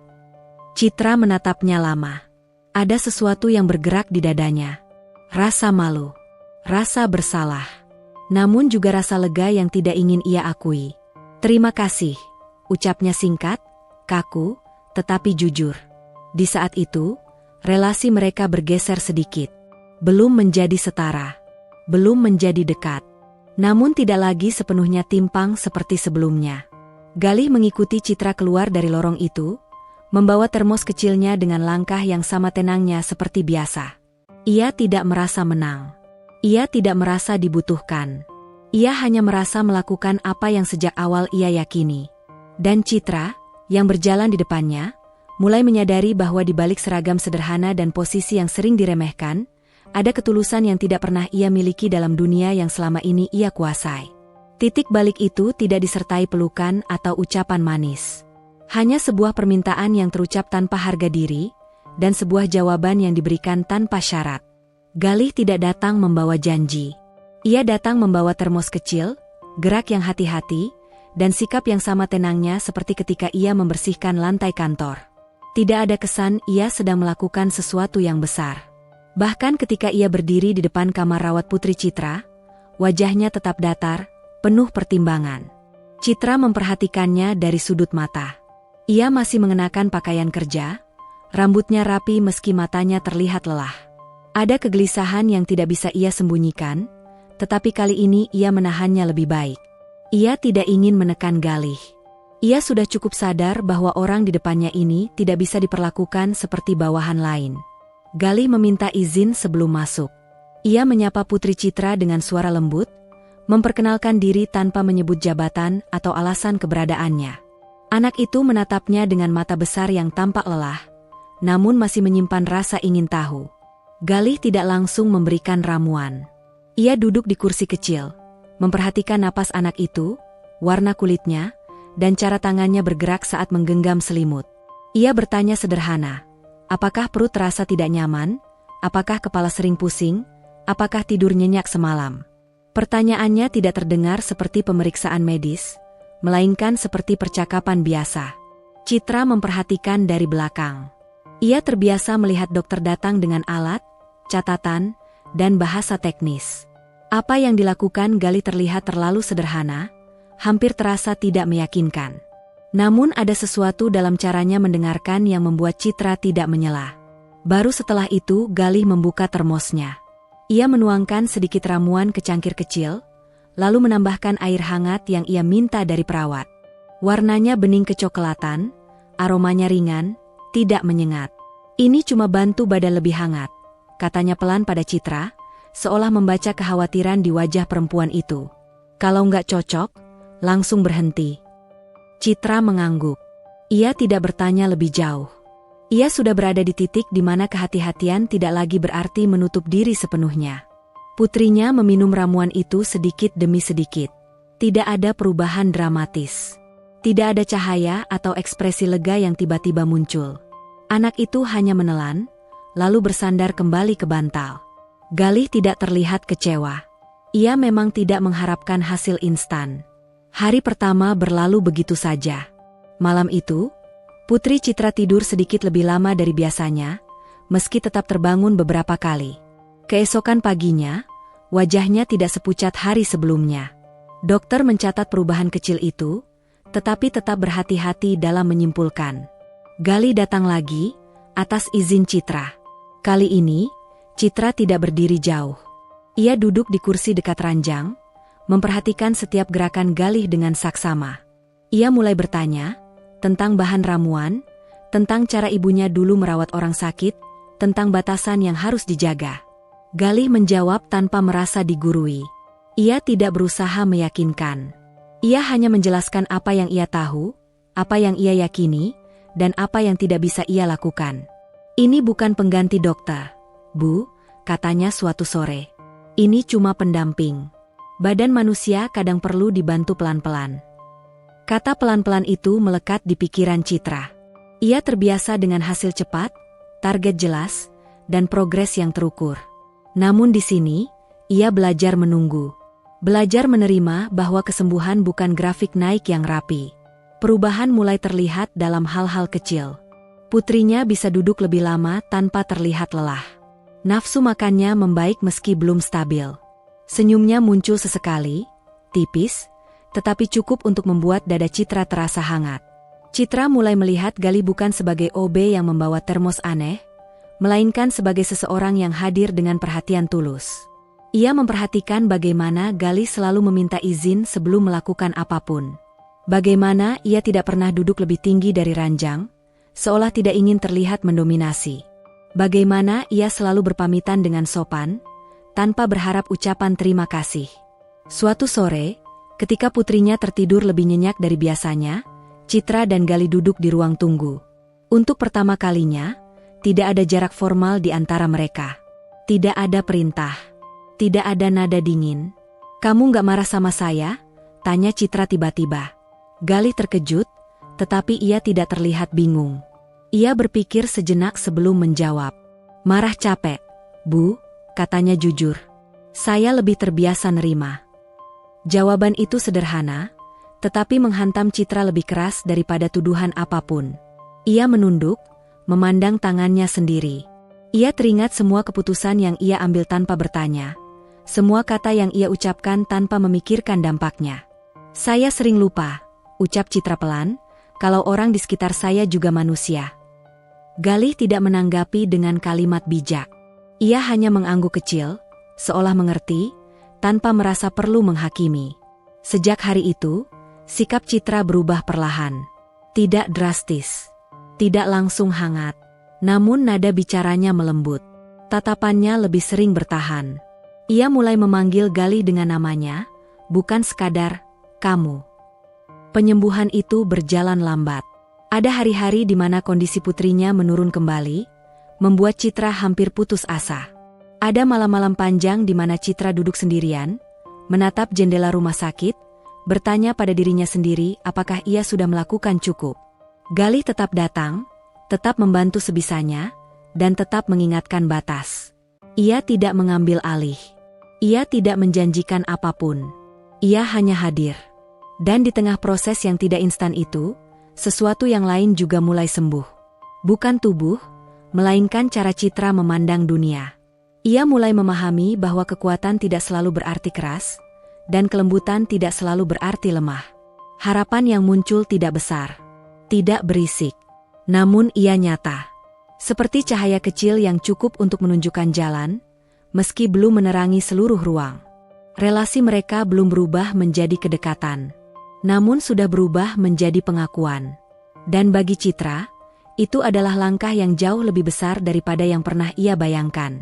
Citra menatapnya lama. Ada sesuatu yang bergerak di dadanya. Rasa malu, rasa bersalah, namun juga rasa lega yang tidak ingin ia akui. "Terima kasih," ucapnya singkat, kaku, tetapi jujur. Di saat itu, relasi mereka bergeser sedikit. Belum menjadi setara, belum menjadi dekat, namun tidak lagi sepenuhnya timpang seperti sebelumnya. Galih mengikuti Citra keluar dari lorong itu, membawa termos kecilnya dengan langkah yang sama tenangnya seperti biasa. Ia tidak merasa menang. Ia tidak merasa dibutuhkan. Ia hanya merasa melakukan apa yang sejak awal ia yakini. Dan Citra, yang berjalan di depannya, mulai menyadari bahwa di balik seragam sederhana dan posisi yang sering diremehkan, ada ketulusan yang tidak pernah ia miliki dalam dunia yang selama ini ia kuasai. Titik balik itu tidak disertai pelukan atau ucapan manis. Hanya sebuah permintaan yang terucap tanpa harga diri, dan sebuah jawaban yang diberikan tanpa syarat. Galih tidak datang membawa janji. Ia datang membawa termos kecil, gerak yang hati-hati, dan sikap yang sama tenangnya seperti ketika ia membersihkan lantai kantor. Tidak ada kesan ia sedang melakukan sesuatu yang besar. Bahkan ketika ia berdiri di depan kamar rawat Putri Citra, wajahnya tetap datar, penuh pertimbangan. Citra memperhatikannya dari sudut mata. Ia masih mengenakan pakaian kerja, rambutnya rapi meski matanya terlihat lelah. Ada kegelisahan yang tidak bisa ia sembunyikan, tetapi kali ini ia menahannya lebih baik. Ia tidak ingin menekan Galih. Ia sudah cukup sadar bahwa orang di depannya ini tidak bisa diperlakukan seperti bawahan lain. Galih meminta izin sebelum masuk. Ia menyapa Putri Citra dengan suara lembut, memperkenalkan diri tanpa menyebut jabatan atau alasan keberadaannya. Anak itu menatapnya dengan mata besar yang tampak lelah, namun masih menyimpan rasa ingin tahu. Galih tidak langsung memberikan ramuan. Ia duduk di kursi kecil, memperhatikan napas anak itu, warna kulitnya, dan cara tangannya bergerak saat menggenggam selimut. Ia bertanya sederhana, apakah perut terasa tidak nyaman? Apakah kepala sering pusing? Apakah tidur nyenyak semalam? Pertanyaannya tidak terdengar seperti pemeriksaan medis, melainkan seperti percakapan biasa. Citra memperhatikan dari belakang. Ia terbiasa melihat dokter datang dengan alat, catatan, dan bahasa teknis. Apa yang dilakukan Galih terlihat terlalu sederhana, hampir terasa tidak meyakinkan. Namun ada sesuatu dalam caranya mendengarkan yang membuat Citra tidak menyela. Baru setelah itu Galih membuka termosnya. Ia menuangkan sedikit ramuan ke cangkir kecil, lalu menambahkan air hangat yang ia minta dari perawat. Warnanya bening kecoklatan, aromanya ringan, tidak menyengat. "Ini cuma bantu badan lebih hangat," katanya pelan pada Citra, seolah membaca kekhawatiran di wajah perempuan itu. "Kalau nggak cocok, langsung berhenti." Citra mengangguk. Ia tidak bertanya lebih jauh. Ia sudah berada di titik di mana kehati-hatian tidak lagi berarti menutup diri sepenuhnya. Putrinya meminum ramuan itu sedikit demi sedikit. Tidak ada perubahan dramatis. Tidak ada cahaya atau ekspresi lega yang tiba-tiba muncul. Anak itu hanya menelan, lalu bersandar kembali ke bantal. Galih tidak terlihat kecewa. Ia memang tidak mengharapkan hasil instan. Hari pertama berlalu begitu saja. Malam itu, Putri Citra tidur sedikit lebih lama dari biasanya, meski tetap terbangun beberapa kali. Keesokan paginya, wajahnya tidak sepucat hari sebelumnya. Dokter mencatat perubahan kecil itu, tetapi tetap berhati-hati dalam menyimpulkan. Galih datang lagi, atas izin Citra. Kali ini, Citra tidak berdiri jauh. Ia duduk di kursi dekat ranjang, memperhatikan setiap gerakan Galih dengan saksama. Ia mulai bertanya tentang bahan ramuan, tentang cara ibunya dulu merawat orang sakit, tentang batasan yang harus dijaga. Galih menjawab tanpa merasa digurui. Ia tidak berusaha meyakinkan. Ia hanya menjelaskan apa yang ia tahu, apa yang ia yakini, dan apa yang tidak bisa ia lakukan. "Ini bukan pengganti dokter, Bu," katanya suatu sore. "Ini cuma pendamping. Badan manusia kadang perlu dibantu pelan-pelan." Kata pelan-pelan itu melekat di pikiran Citra. Ia terbiasa dengan hasil cepat, target jelas, dan progres yang terukur. Namun di sini, ia belajar menunggu. Belajar menerima bahwa kesembuhan bukan grafik naik yang rapi. Perubahan mulai terlihat dalam hal-hal kecil. Putrinya bisa duduk lebih lama tanpa terlihat lelah. Nafsu makannya membaik meski belum stabil. Senyumnya muncul sesekali, tipis, tetapi cukup untuk membuat dada Citra terasa hangat. Citra mulai melihat Gali bukan sebagai OB yang membawa termos aneh, melainkan sebagai seseorang yang hadir dengan perhatian tulus. Ia memperhatikan bagaimana Gali selalu meminta izin sebelum melakukan apapun. Bagaimana ia tidak pernah duduk lebih tinggi dari ranjang, seolah tidak ingin terlihat mendominasi. Bagaimana ia selalu berpamitan dengan sopan, tanpa berharap ucapan terima kasih. Suatu sore, ketika putrinya tertidur lebih nyenyak dari biasanya, Citra dan Gali duduk di ruang tunggu. Untuk pertama kalinya, tidak ada jarak formal di antara mereka. Tidak ada perintah. Tidak ada nada dingin. "Kamu gak marah sama saya?" tanya Citra tiba-tiba. Gali terkejut, tetapi ia tidak terlihat bingung. Ia berpikir sejenak sebelum menjawab. "Marah capek, Bu," katanya jujur. "Saya lebih terbiasa nerima." Jawaban itu sederhana, tetapi menghantam Citra lebih keras daripada tuduhan apapun. Ia menunduk, memandang tangannya sendiri. Ia teringat semua keputusan yang ia ambil tanpa bertanya, semua kata yang ia ucapkan tanpa memikirkan dampaknya. "Saya sering lupa," ucap Citra pelan, "kalau orang di sekitar saya juga manusia." Gali tidak menanggapi dengan kalimat bijak. Ia hanya mengangguk kecil, seolah mengerti, tanpa merasa perlu menghakimi. Sejak hari itu, sikap Citra berubah perlahan. Tidak drastis, tidak langsung hangat, namun nada bicaranya melembut. Tatapannya lebih sering bertahan. Ia mulai memanggil Gali dengan namanya, bukan sekadar "kamu". Penyembuhan itu berjalan lambat. Ada hari-hari di mana kondisi putrinya menurun kembali, membuat Citra hampir putus asa. Ada malam-malam panjang di mana Citra duduk sendirian, menatap jendela rumah sakit, bertanya pada dirinya sendiri apakah ia sudah melakukan cukup. Gali tetap datang, tetap membantu sebisanya, dan tetap mengingatkan batas. Ia tidak mengambil alih. Ia tidak menjanjikan apapun. Ia hanya hadir. Dan di tengah proses yang tidak instan itu, sesuatu yang lain juga mulai sembuh. Bukan tubuh, melainkan cara Citra memandang dunia. Ia mulai memahami bahwa kekuatan tidak selalu berarti keras, dan kelembutan tidak selalu berarti lemah. Harapan yang muncul tidak besar, tidak berisik, namun ia nyata. Seperti cahaya kecil yang cukup untuk menunjukkan jalan, meski belum menerangi seluruh ruang. Relasi mereka belum berubah menjadi kedekatan, namun sudah berubah menjadi pengakuan. Dan bagi Citra, itu adalah langkah yang jauh lebih besar daripada yang pernah ia bayangkan.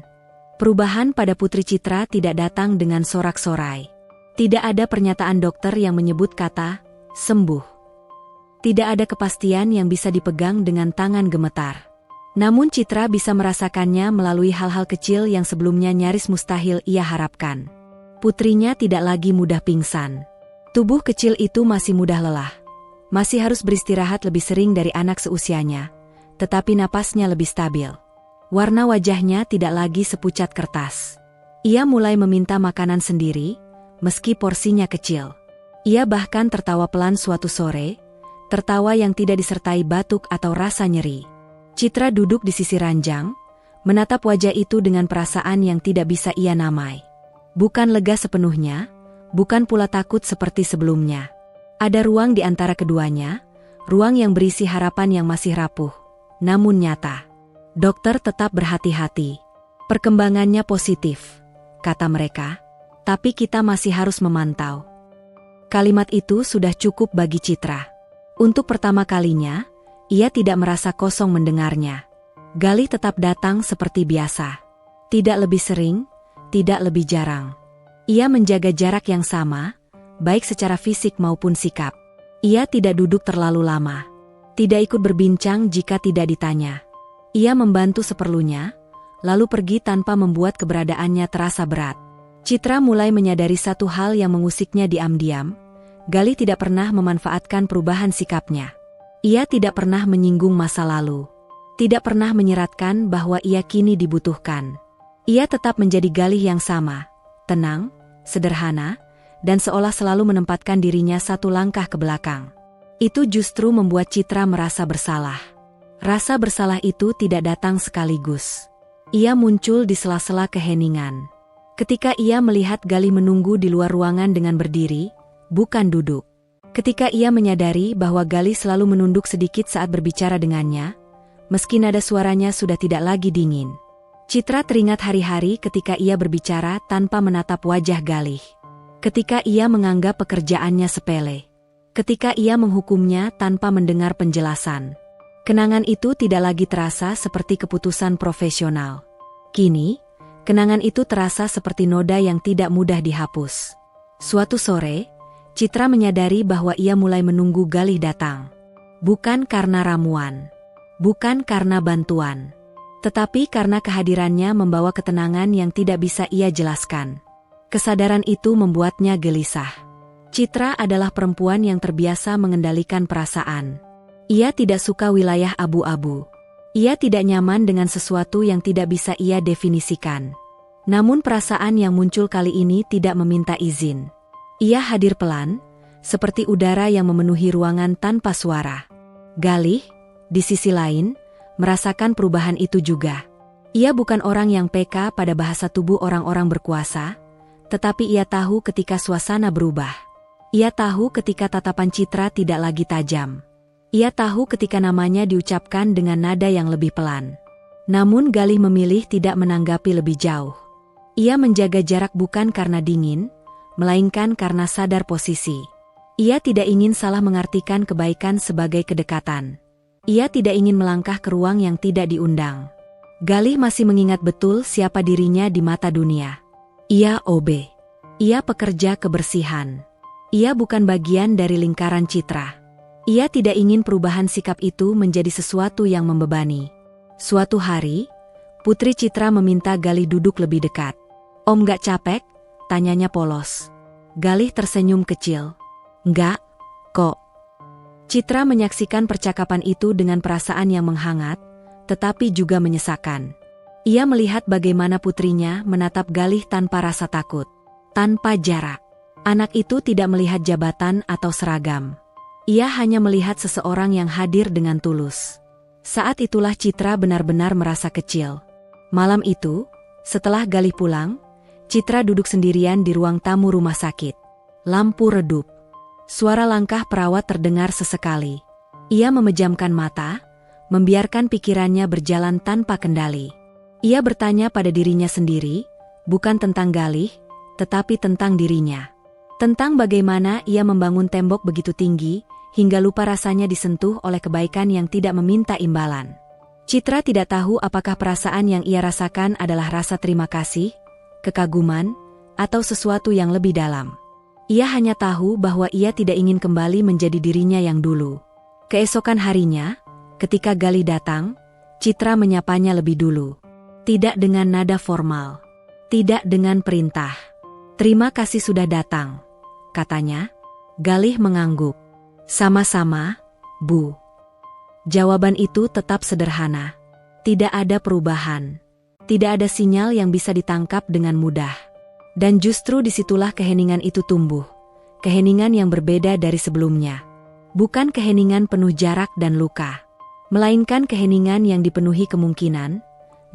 Perubahan pada putri Citra tidak datang dengan sorak-sorai. Tidak ada pernyataan dokter yang menyebut kata sembuh. Tidak ada kepastian yang bisa dipegang dengan tangan gemetar. Namun Citra bisa merasakannya melalui hal-hal kecil yang sebelumnya nyaris mustahil ia harapkan. Putrinya tidak lagi mudah pingsan. Tubuh kecil itu masih mudah lelah. Masih harus beristirahat lebih sering dari anak seusianya, tetapi napasnya lebih stabil. Warna wajahnya tidak lagi sepucat kertas. Ia mulai meminta makanan sendiri, meski porsinya kecil. Ia bahkan tertawa pelan suatu sore, tertawa yang tidak disertai batuk atau rasa nyeri. Citra duduk di sisi ranjang, menatap wajah itu dengan perasaan yang tidak bisa ia namai. Bukan lega sepenuhnya, bukan pula takut seperti sebelumnya. Ada ruang di antara keduanya, ruang yang berisi harapan yang masih rapuh, namun nyata. Dokter tetap berhati-hati. Perkembangannya positif, kata mereka, tapi kita masih harus memantau. Kalimat itu sudah cukup bagi Citra. Untuk pertama kalinya, ia tidak merasa kosong mendengarnya. Gali tetap datang seperti biasa. Tidak lebih sering, tidak lebih jarang. Ia menjaga jarak yang sama, baik secara fisik maupun sikap. Ia tidak duduk terlalu lama. Tidak ikut berbincang jika tidak ditanya. Ia membantu seperlunya, lalu pergi tanpa membuat keberadaannya terasa berat. Citra mulai menyadari satu hal yang mengusiknya diam-diam. Gali tidak pernah memanfaatkan perubahan sikapnya. Ia tidak pernah menyinggung masa lalu. Tidak pernah menyeratkan bahwa ia kini dibutuhkan. Ia tetap menjadi Galih yang sama, tenang, sederhana, dan seolah selalu menempatkan dirinya satu langkah ke belakang. Itu justru membuat Citra merasa bersalah. Rasa bersalah itu tidak datang sekaligus. Ia muncul di sela-sela keheningan. Ketika ia melihat Galih menunggu di luar ruangan dengan berdiri, bukan duduk. Ketika ia menyadari bahwa Galih selalu menunduk sedikit saat berbicara dengannya, meski nada suaranya sudah tidak lagi dingin. Citra teringat hari-hari ketika ia berbicara tanpa menatap wajah Galih. Ketika ia menganggap pekerjaannya sepele. Ketika ia menghukumnya tanpa mendengar penjelasan. Kenangan itu tidak lagi terasa seperti keputusan profesional. Kini, kenangan itu terasa seperti noda yang tidak mudah dihapus. Suatu sore, Citra menyadari bahwa ia mulai menunggu Galih datang. Bukan karena ramuan. Bukan karena bantuan. Tetapi karena kehadirannya membawa ketenangan yang tidak bisa ia jelaskan. Kesadaran itu membuatnya gelisah. Citra adalah perempuan yang terbiasa mengendalikan perasaan. Ia tidak suka wilayah abu-abu. Ia tidak nyaman dengan sesuatu yang tidak bisa ia definisikan. Namun perasaan yang muncul kali ini tidak meminta izin. Ia hadir pelan, seperti udara yang memenuhi ruangan tanpa suara. Galih, di sisi lain, merasakan perubahan itu juga. Ia bukan orang yang peka pada bahasa tubuh orang-orang berkuasa, tetapi ia tahu ketika suasana berubah. Ia tahu ketika tatapan Citra tidak lagi tajam. Ia tahu ketika namanya diucapkan dengan nada yang lebih pelan. Namun Galih memilih tidak menanggapi lebih jauh. Ia menjaga jarak bukan karena dingin, melainkan karena sadar posisi. Ia tidak ingin salah mengartikan kebaikan sebagai kedekatan. Ia tidak ingin melangkah ke ruang yang tidak diundang. Galih masih mengingat betul siapa dirinya di mata dunia. Ia OB. Ia pekerja kebersihan. Ia bukan bagian dari lingkaran Citra. Ia tidak ingin perubahan sikap itu menjadi sesuatu yang membebani. Suatu hari, Putri Citra meminta Galih duduk lebih dekat. "Om gak capek?" tanyanya polos. Galih tersenyum kecil. "Enggak, kok." Citra menyaksikan percakapan itu dengan perasaan yang menghangat, tetapi juga menyesakan. Ia melihat bagaimana putrinya menatap Galih tanpa rasa takut, tanpa jarak. Anak itu tidak melihat jabatan atau seragam. Ia hanya melihat seseorang yang hadir dengan tulus. Saat itulah Citra benar-benar merasa kecil. Malam itu, setelah Galih pulang, Citra duduk sendirian di ruang tamu rumah sakit. Lampu redup. Suara langkah perawat terdengar sesekali. Ia memejamkan mata, membiarkan pikirannya berjalan tanpa kendali. Ia bertanya pada dirinya sendiri, bukan tentang Galih, tetapi tentang dirinya. Tentang bagaimana ia membangun tembok begitu tinggi, hingga lupa rasanya disentuh oleh kebaikan yang tidak meminta imbalan. Citra tidak tahu apakah perasaan yang ia rasakan adalah rasa terima kasih, kekaguman, atau sesuatu yang lebih dalam. Ia hanya tahu bahwa ia tidak ingin kembali menjadi dirinya yang dulu. Keesokan harinya, ketika Galih datang, Citra menyapanya lebih dulu. Tidak dengan nada formal. Tidak dengan perintah. "Terima kasih sudah datang," katanya. Galih mengangguk. "Sama-sama, Bu." Jawaban itu tetap sederhana. Tidak ada perubahan. Tidak ada sinyal yang bisa ditangkap dengan mudah. Dan justru disitulah keheningan itu tumbuh. Keheningan yang berbeda dari sebelumnya. Bukan keheningan penuh jarak dan luka. Melainkan keheningan yang dipenuhi kemungkinan,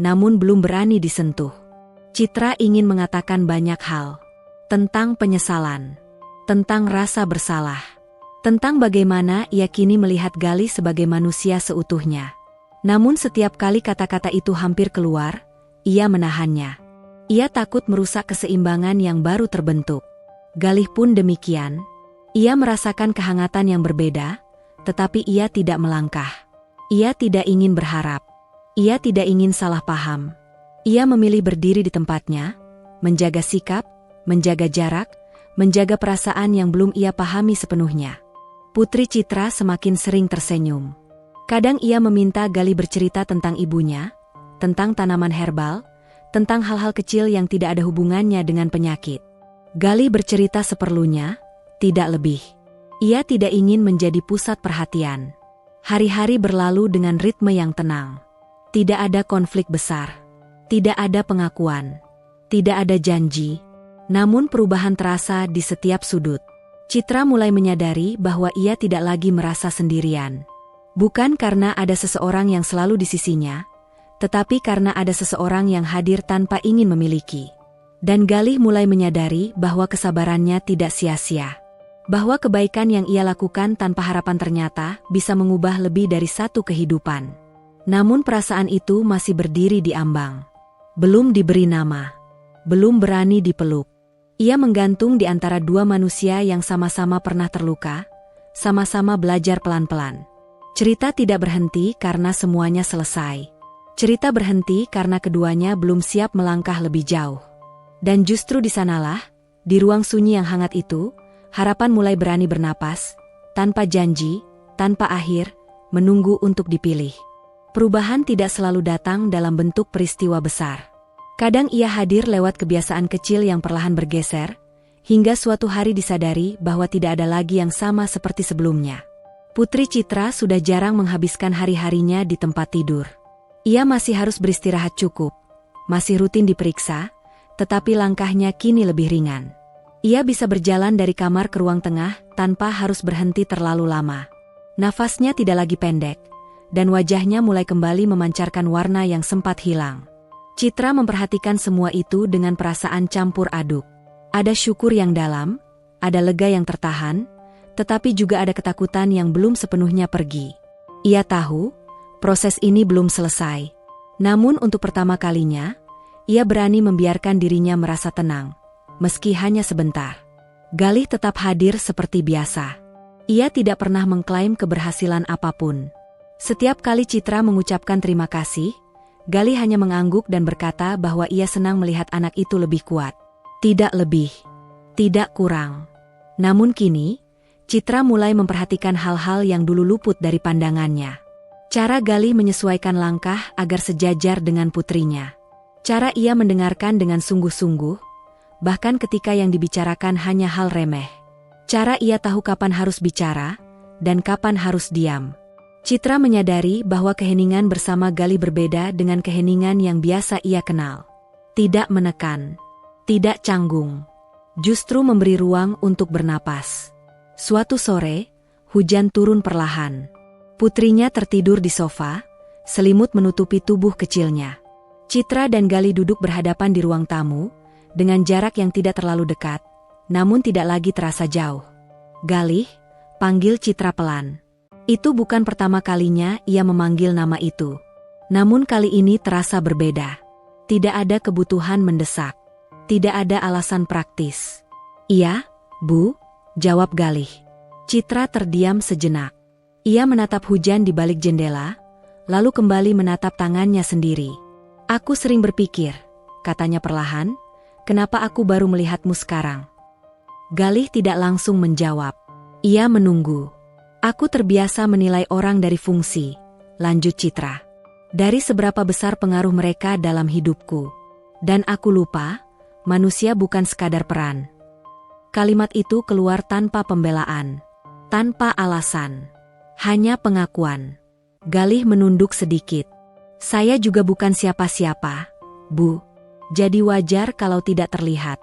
namun belum berani disentuh. Citra ingin mengatakan banyak hal. Tentang penyesalan. Tentang rasa bersalah. Tentang bagaimana ia kini melihat Galih sebagai manusia seutuhnya. Namun setiap kali kata-kata itu hampir keluar, ia menahannya. Ia takut merusak keseimbangan yang baru terbentuk. Galih pun demikian. Ia merasakan kehangatan yang berbeda, tetapi ia tidak melangkah. Ia tidak ingin berharap. Ia tidak ingin salah paham. Ia memilih berdiri di tempatnya, menjaga sikap, menjaga jarak, menjaga perasaan yang belum ia pahami sepenuhnya. Putri Citra semakin sering tersenyum. Kadang ia meminta Galih bercerita tentang ibunya, tentang tanaman herbal, tentang hal-hal kecil yang tidak ada hubungannya dengan penyakit. Galih bercerita seperlunya, tidak lebih. Ia tidak ingin menjadi pusat perhatian. Hari-hari berlalu dengan ritme yang tenang. Tidak ada konflik besar. Tidak ada pengakuan. Tidak ada janji. Namun perubahan terasa di setiap sudut. Citra mulai menyadari bahwa ia tidak lagi merasa sendirian. Bukan karena ada seseorang yang selalu di sisinya, tetapi karena ada seseorang yang hadir tanpa ingin memiliki. Dan Galih mulai menyadari bahwa kesabarannya tidak sia-sia. Bahwa kebaikan yang ia lakukan tanpa harapan ternyata bisa mengubah lebih dari satu kehidupan. Namun perasaan itu masih berdiri di ambang. Belum diberi nama. Belum berani dipeluk. Ia menggantung di antara dua manusia yang sama-sama pernah terluka, sama-sama belajar pelan-pelan. Cerita tidak berhenti karena semuanya selesai. Cerita berhenti karena keduanya belum siap melangkah lebih jauh. Dan justru di sanalah, di ruang sunyi yang hangat itu, harapan mulai berani bernapas, tanpa janji, tanpa akhir, menunggu untuk dipilih. Perubahan tidak selalu datang dalam bentuk peristiwa besar. Kadang ia hadir lewat kebiasaan kecil yang perlahan bergeser, hingga suatu hari disadari bahwa tidak ada lagi yang sama seperti sebelumnya. Putri Citra sudah jarang menghabiskan hari-harinya di tempat tidur. Ia masih harus beristirahat cukup, masih rutin diperiksa, tetapi langkahnya kini lebih ringan. Ia bisa berjalan dari kamar ke ruang tengah tanpa harus berhenti terlalu lama. Nafasnya tidak lagi pendek, dan wajahnya mulai kembali memancarkan warna yang sempat hilang. Citra memperhatikan semua itu dengan perasaan campur aduk. Ada syukur yang dalam, ada lega yang tertahan, tetapi juga ada ketakutan yang belum sepenuhnya pergi. Ia tahu, proses ini belum selesai. Namun untuk pertama kalinya, ia berani membiarkan dirinya merasa tenang. Meski hanya sebentar. Galih tetap hadir seperti biasa. Ia tidak pernah mengklaim keberhasilan apapun. Setiap kali Citra mengucapkan terima kasih, Galih hanya mengangguk dan berkata bahwa ia senang melihat anak itu lebih kuat. Tidak lebih. Tidak kurang. Namun kini, Citra mulai memperhatikan hal-hal yang dulu luput dari pandangannya. Cara Galih menyesuaikan langkah agar sejajar dengan putrinya. Cara ia mendengarkan dengan sungguh-sungguh, bahkan ketika yang dibicarakan hanya hal remeh. Cara ia tahu kapan harus bicara, dan kapan harus diam. Citra menyadari bahwa keheningan bersama Galih berbeda dengan keheningan yang biasa ia kenal. Tidak menekan, tidak canggung, justru memberi ruang untuk bernapas. Suatu sore, hujan turun perlahan. Putrinya tertidur di sofa, selimut menutupi tubuh kecilnya. Citra dan Galih duduk berhadapan di ruang tamu, dengan jarak yang tidak terlalu dekat, namun tidak lagi terasa jauh. Galih, panggil Citra pelan. Itu bukan pertama kalinya ia memanggil nama itu. Namun kali ini terasa berbeda. Tidak ada kebutuhan mendesak. Tidak ada alasan praktis. Iya, Bu, jawab Galih. Citra terdiam sejenak. Ia menatap hujan di balik jendela, lalu kembali menatap tangannya sendiri. Aku sering berpikir, katanya perlahan, kenapa aku baru melihatmu sekarang? Galih tidak langsung menjawab. Ia menunggu. Aku terbiasa menilai orang dari fungsi, lanjut Citra. Dari seberapa besar pengaruh mereka dalam hidupku. Dan aku lupa, manusia bukan sekadar peran. Kalimat itu keluar tanpa pembelaan, tanpa alasan. Hanya pengakuan. Galih menunduk sedikit. Saya juga bukan siapa-siapa, Bu. Jadi wajar kalau tidak terlihat.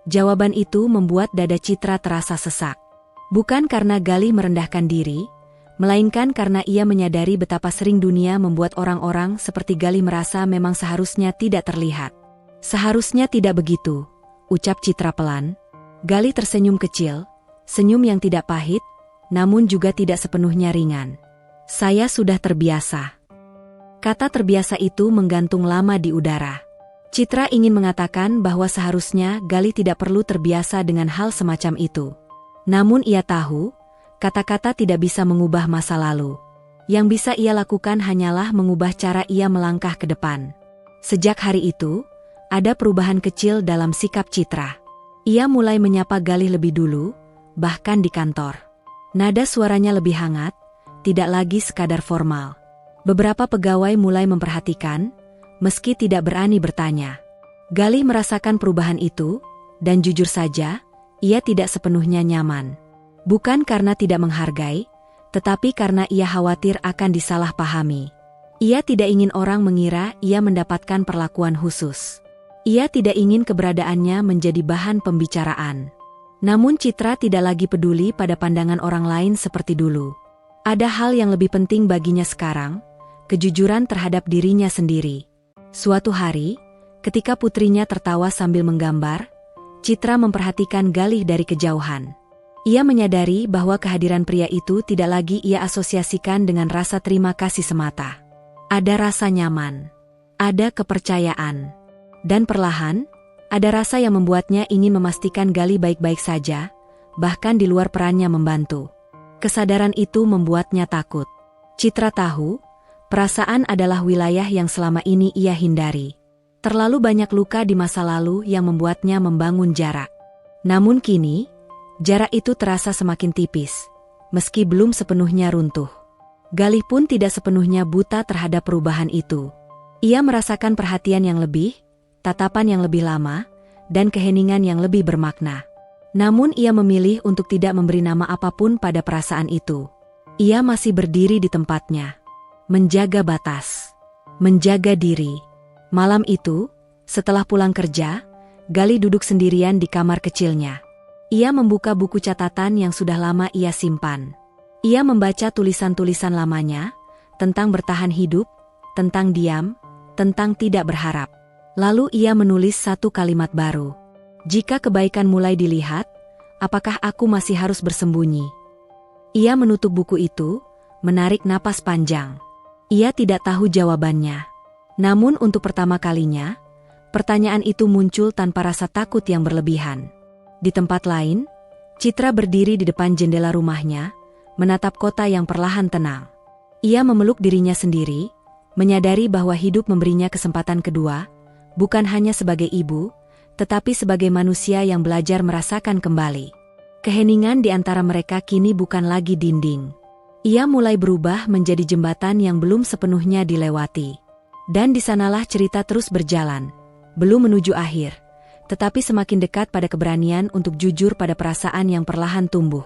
Jawaban itu membuat dada Citra terasa sesak. Bukan karena Galih merendahkan diri, melainkan karena ia menyadari betapa sering dunia membuat orang-orang seperti Galih merasa memang seharusnya tidak terlihat. Seharusnya tidak begitu, ucap Citra pelan. Galih tersenyum kecil, senyum yang tidak pahit, namun juga tidak sepenuhnya ringan. Saya sudah terbiasa. Kata terbiasa itu menggantung lama di udara. Citra ingin mengatakan bahwa seharusnya Galih tidak perlu terbiasa dengan hal semacam itu. Namun ia tahu, kata-kata tidak bisa mengubah masa lalu. Yang bisa ia lakukan hanyalah mengubah cara ia melangkah ke depan. Sejak hari itu, ada perubahan kecil dalam sikap Citra. Ia mulai menyapa Galih lebih dulu, bahkan di kantor. Nada suaranya lebih hangat, tidak lagi sekadar formal. Beberapa pegawai mulai memperhatikan, meski tidak berani bertanya. Galih merasakan perubahan itu, dan jujur saja, ia tidak sepenuhnya nyaman. Bukan karena tidak menghargai, tetapi karena ia khawatir akan disalahpahami. Ia tidak ingin orang mengira ia mendapatkan perlakuan khusus. Ia tidak ingin keberadaannya menjadi bahan pembicaraan. Namun Citra tidak lagi peduli pada pandangan orang lain seperti dulu. Ada hal yang lebih penting baginya sekarang, kejujuran terhadap dirinya sendiri. Suatu hari, ketika putrinya tertawa sambil menggambar, Citra memperhatikan Galih dari kejauhan. Ia menyadari bahwa kehadiran pria itu tidak lagi ia asosiasikan dengan rasa terima kasih semata. Ada rasa nyaman, ada kepercayaan, dan perlahan, ada rasa yang membuatnya ingin memastikan Galih baik-baik saja, bahkan di luar perannya membantu. Kesadaran itu membuatnya takut. Citra tahu, perasaan adalah wilayah yang selama ini ia hindari. Terlalu banyak luka di masa lalu yang membuatnya membangun jarak. Namun kini, jarak itu terasa semakin tipis, meski belum sepenuhnya runtuh. Galih pun tidak sepenuhnya buta terhadap perubahan itu. Ia merasakan perhatian yang lebih, tatapan yang lebih lama, dan keheningan yang lebih bermakna. Namun ia memilih untuk tidak memberi nama apapun pada perasaan itu. Ia masih berdiri di tempatnya, menjaga batas, menjaga diri. Malam itu, setelah pulang kerja, Galih duduk sendirian di kamar kecilnya. Ia membuka buku catatan yang sudah lama ia simpan. Ia membaca tulisan-tulisan lamanya, tentang bertahan hidup, tentang diam, tentang tidak berharap. Lalu ia menulis satu kalimat baru. Jika kebaikan mulai dilihat, apakah aku masih harus bersembunyi? Ia menutup buku itu, menarik napas panjang. Ia tidak tahu jawabannya. Namun untuk pertama kalinya, pertanyaan itu muncul tanpa rasa takut yang berlebihan. Di tempat lain, Citra berdiri di depan jendela rumahnya, menatap kota yang perlahan tenang. Ia memeluk dirinya sendiri, menyadari bahwa hidup memberinya kesempatan kedua, bukan hanya sebagai ibu, tetapi sebagai manusia yang belajar merasakan kembali. Keheningan di antara mereka kini bukan lagi dinding. Ia mulai berubah menjadi jembatan yang belum sepenuhnya dilewati. Dan di sanalah cerita terus berjalan, belum menuju akhir, tetapi semakin dekat pada keberanian untuk jujur pada perasaan yang perlahan tumbuh.